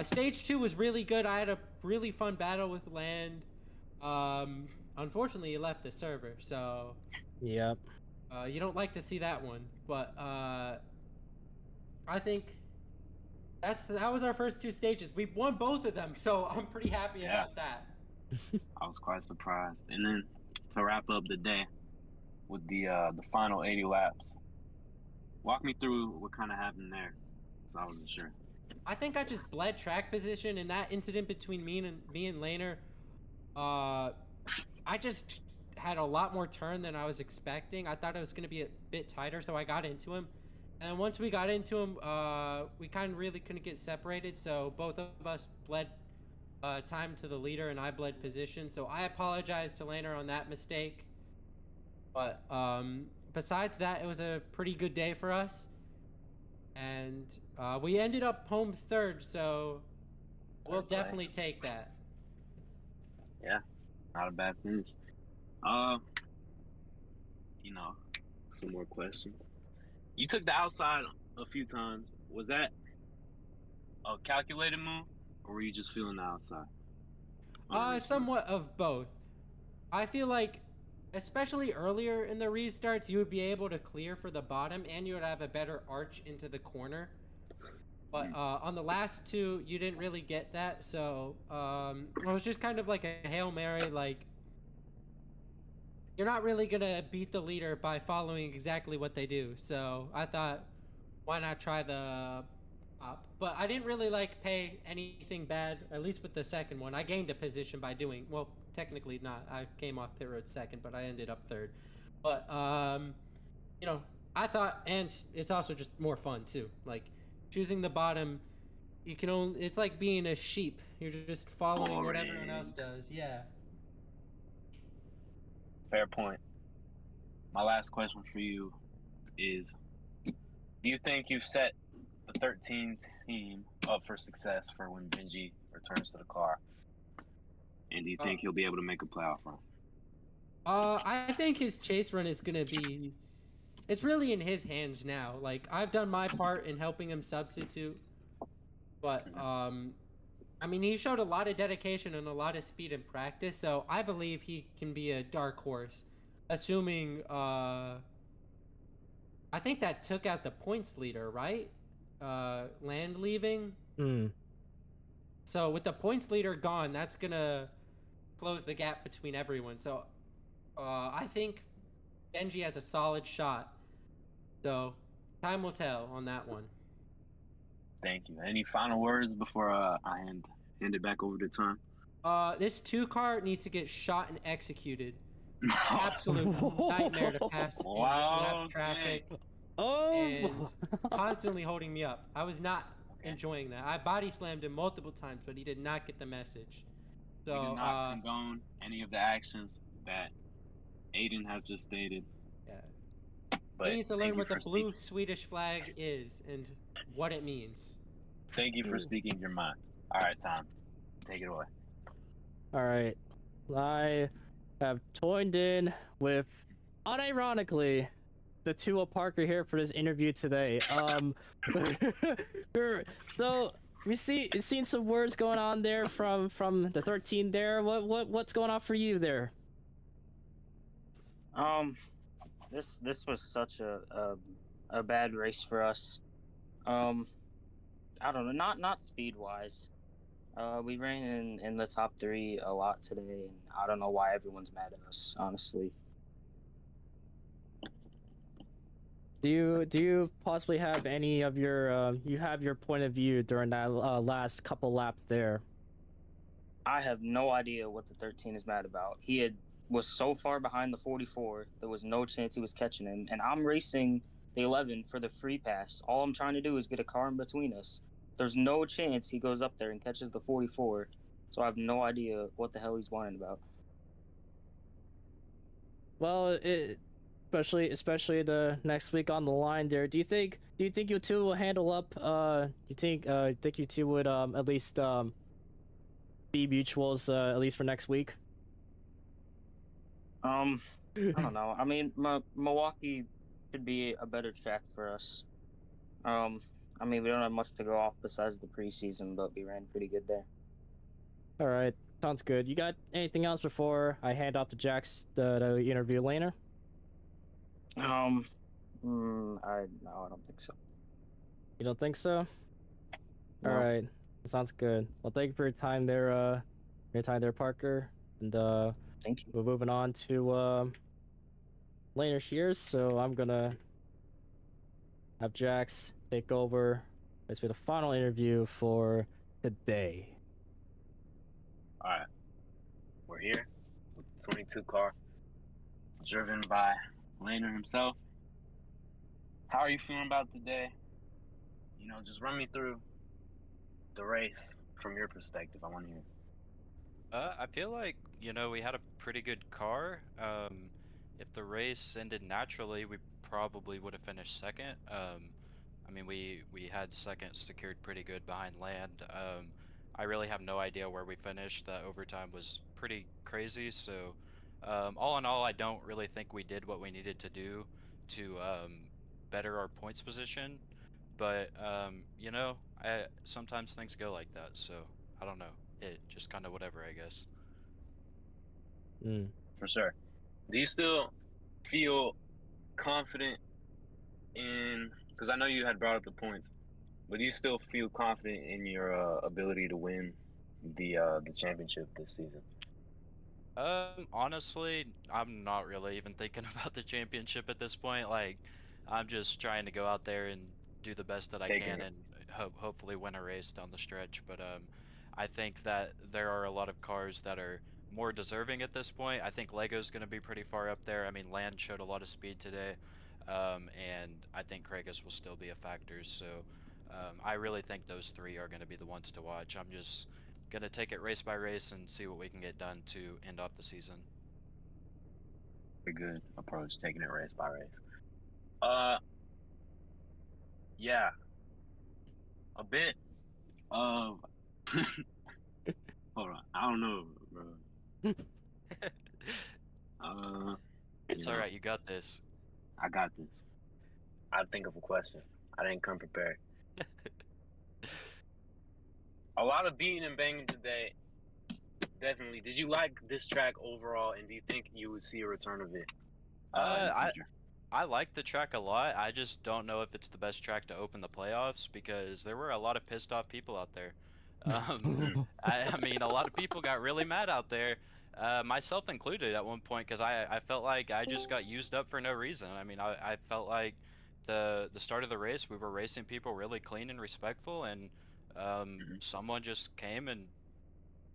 Stage 2 was really good. I had a really fun battle with Land. Unfortunately, he left the server, so... Yep. You don't like to see that one, but I think that was our first 2 stages. We won both of them, so I'm pretty happy about that. I was quite surprised. And then to wrap up the day with the final 80 laps, walk me through what kind of happened there, because I wasn't sure. I think I just bled track position in that incident between me and Laner. I just had a lot more turn than I was expecting. I thought it was going to be a bit tighter, so I got into him. And once we got into him, we kind of really couldn't get separated, so both of us bled time to the leader, and I bled position. So I apologize to Laner on that mistake. But besides that, it was a pretty good day for us. And we ended up home third, so we'll Third place. definitely take that. Yeah, not a bad finish. You know, some more questions. You took the outside a few times. Was that a calculated move, or were you just feeling the outside? Somewhat of both. I feel like, especially earlier in the restarts, you would be able to clear for the bottom, and you would have a better arch into the corner. But on the last two, you didn't really get that, so it was just kind of like a Hail Mary, like, you're not really gonna beat the leader by following exactly what they do. So I thought, why not try the up? But I didn't really like pay anything bad, at least with the second one. I gained a position by doing, well, technically not. I came off pit road second, but I ended up third. But you know, I thought, and it's also just more fun too. Like choosing the bottom, you can only, it's like being a sheep. You're just following what everyone else does. Yeah. Fair point. My last question for you is, do you think you've set the 13 team up for success for when Benji returns to the car? And do you think he'll be able to make a playoff run? I think his chase run is gonna be, it's really in his hands now. Like I've done my part in helping him substitute, but I mean he showed a lot of dedication and a lot of speed in practice, so I believe he can be a dark horse, assuming I think that took out the points leader, right? Land leaving. So with the points leader gone, that's gonna close the gap between everyone. So I think Benji has a solid shot. So time will tell on that one. Thank you. Any final words before I hand it back over to Tom? This 2-car needs to get shot and executed. Absolute nightmare to pass in lap traffic. And constantly holding me up. I was not enjoying that. I body slammed him multiple times, but he did not get the message. So we do not condone any of the actions that Aiden has just stated. Yeah. But he needs to learn what the blue Swedish flag is and what it means. Thank you for speaking your mind. All right, Tom, take it away. All right, I have joined in with, unironically, the Tua Parker here for this interview today. So we seen some words going on there from the 13 there. What's going on for you there? This was such a bad race for us. I don't know, not speed wise. We ran in the top 3 a lot today, and I don't know why everyone's mad at us, honestly. Do you possibly have any of your you have your point of view during that last couple laps there? I have no idea what the 13 is mad about. He was so far behind the 44, there was no chance he was catching him, and I'm racing the 11 for the free pass. All I'm trying to do is get a car in between us. There's no chance he goes up there and catches the 44, so I have no idea what the hell he's whining about. Well, especially the next week on the line there. Do you think you two will handle up? You think you two would at least be mutuals at least for next week? I don't know. I mean, Milwaukee could be a better track for us. I mean, we don't have much to go off besides the preseason, but we ran pretty good there. All right, sounds good. You got anything else before I hand off to Jax to interview Laner? No, I don't think so. You don't think so? No. All right, sounds good. Well, thank you for your time there, Parker. And thank you. we're moving on to Laner here, so I'm gonna have Jax take over It's been the final interview for today. All right, we're here with the 22 car, driven by Laner himself. How are you feeling about today? You know, just run me through the race from your perspective. I want to hear. I feel like, we had a pretty good car. If the race ended naturally, we probably would have finished second. I mean, we had second secured pretty good behind land. I really have no idea where we finished. That overtime was pretty crazy. So, all in all, I don't really think we did what we needed to do to better our points position. But sometimes things go like that. So I don't know. It just kind of whatever, I guess. Mm. For sure. Do you still feel confident in? Because I know you had brought up the points, but do you still feel confident in your ability to win the championship this season? Honestly, I'm not really even thinking about the championship at this point. Like, I'm just trying to go out there and do the best that I Taking can it. and hopefully win a race down the stretch. But I think that there are a lot of cars that are more deserving at this point. I think Lego's going to be pretty far up there. I mean, Land showed a lot of speed today, and I think Kragus will still be a factor. So I really think those three are going to be the ones to watch. I'm just gonna take it race by race and see what we can get done to end off the season. A good approach, taking it race by race. Yeah, a bit of. Hold on, I don't know, bro. It's all right, you got this. I got this. I think of a question. I didn't come prepared. A lot of beating and banging today. Definitely. Did you like this track overall, and do you think you would see a return of it in the future? I like the track a lot. I just don't know if it's the best track to open the playoffs because there were a lot of pissed off people out there. I mean, a lot of people got really mad out there, myself included at one point, because I felt like I just got used up for no reason. I mean, I felt like the start of the race, we were racing people really clean and respectful, and someone just came and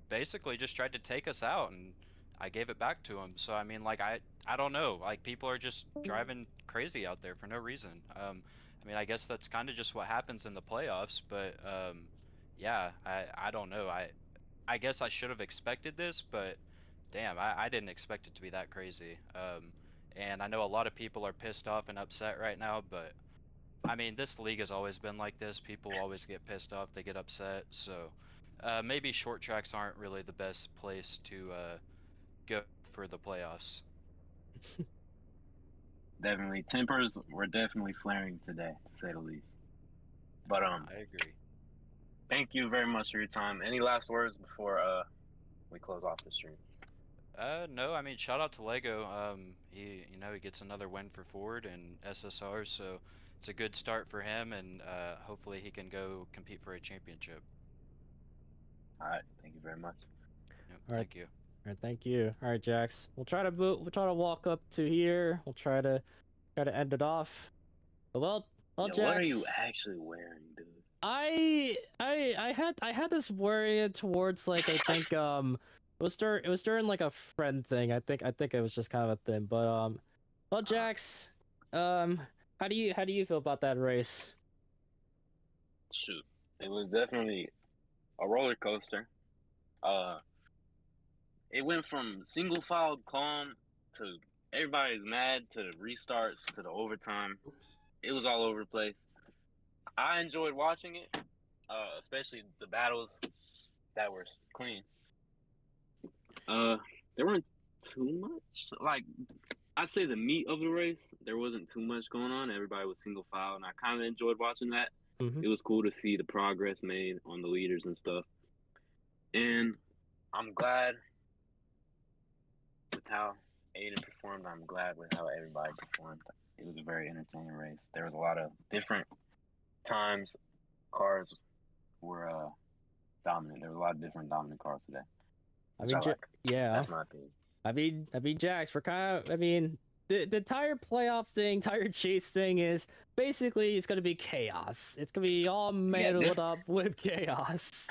basically just tried to take us out, and I gave it back to him. So I mean, like I don't know, like people are just driving crazy out there for no reason. I mean, I guess that's kind of just what happens in the playoffs, but yeah, I don't know. I guess I should have expected this, but damn, I didn't expect it to be that crazy. And I know a lot of people are pissed off and upset right now, but I mean, this league has always been like this. People always get pissed off, they get upset. So maybe short tracks aren't really the best place to go for the playoffs. Definitely. Tempers were definitely flaring today, to say the least. But I agree. thank you very much for your time. Any last words before we close off the stream? No, I mean, shout out to Lego. He gets another win for Ford and SSR, so it's a good start for him, and hopefully he can go compete for a championship. All right. Thank you very much. Yep, All right. thank you. All right, thank you. All right, Jax. We'll try to walk up to here. We'll try to end it off. Well, Yeah, Jax. what are you actually wearing, dude? I had this worrying towards, like, I think it was during like a friend thing. I think it was just kind of a thing. But well, Jax, how do you feel about that race? Shoot, it was definitely a roller coaster. It went from single file calm to everybody's mad to the restarts to the overtime. It was all over the place. I enjoyed watching it, especially the battles that were clean. There weren't too much. Like, I'd say the meat of the race, there wasn't too much going on. Everybody was single file, and I kind of enjoyed watching that. Mm-hmm. It was cool to see the progress made on the leaders and stuff. And I'm glad with how Aiden performed. I'm glad with how everybody performed. It was a very entertaining race. There was a lot of different times cars were dominant. There was a lot of different dominant cars today. I mean, like. yeah. That's my opinion. I mean, Jax, we're kind of. I mean, the entire playoff thing, entire chase thing is basically it's gonna be chaos. It's gonna be all muddled this- up with chaos.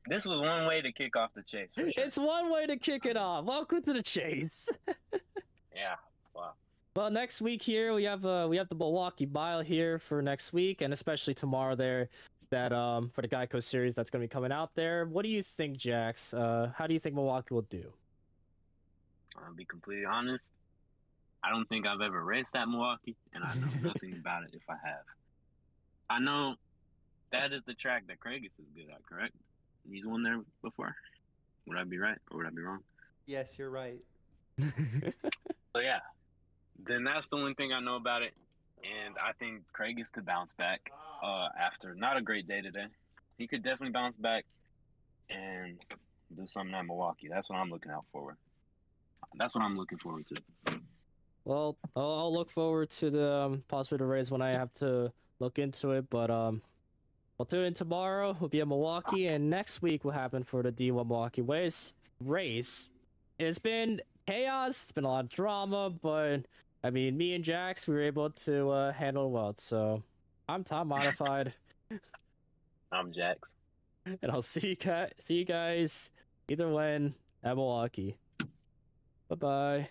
This was one way to kick off the chase. For sure. It's one way to kick it off. Welcome to the chase. Yeah. Wow. Well, next week here we have the Milwaukee Mile here for next week, and especially tomorrow there. That for the Geico series that's gonna be coming out there. What do you think, Jax? How do you think Milwaukee will do? I'll be completely honest. I don't think I've ever raced at Milwaukee, and I know nothing about it if I have. I know that is the track that Craigus is good at, correct? He's won there before. Would I be right or would I be wrong? Yes, you're right. So yeah, then that's the one thing I know about it, and I think Craigus could bounce back after not a great day today. He could definitely bounce back and do something at Milwaukee. That's what I'm looking out for. That's what I'm looking forward to. Well, I'll look forward to the possibly the race when I have to look into it. But we'll tune in tomorrow. We'll be in Milwaukee, and next week will happen for the D1 Milwaukee race. It's been chaos. It's been a lot of drama, but I mean, me and Jax, we were able to handle it well. So I'm Tom Modified, I'm Jax. and I'll see you guys either when at Milwaukee. Bye bye.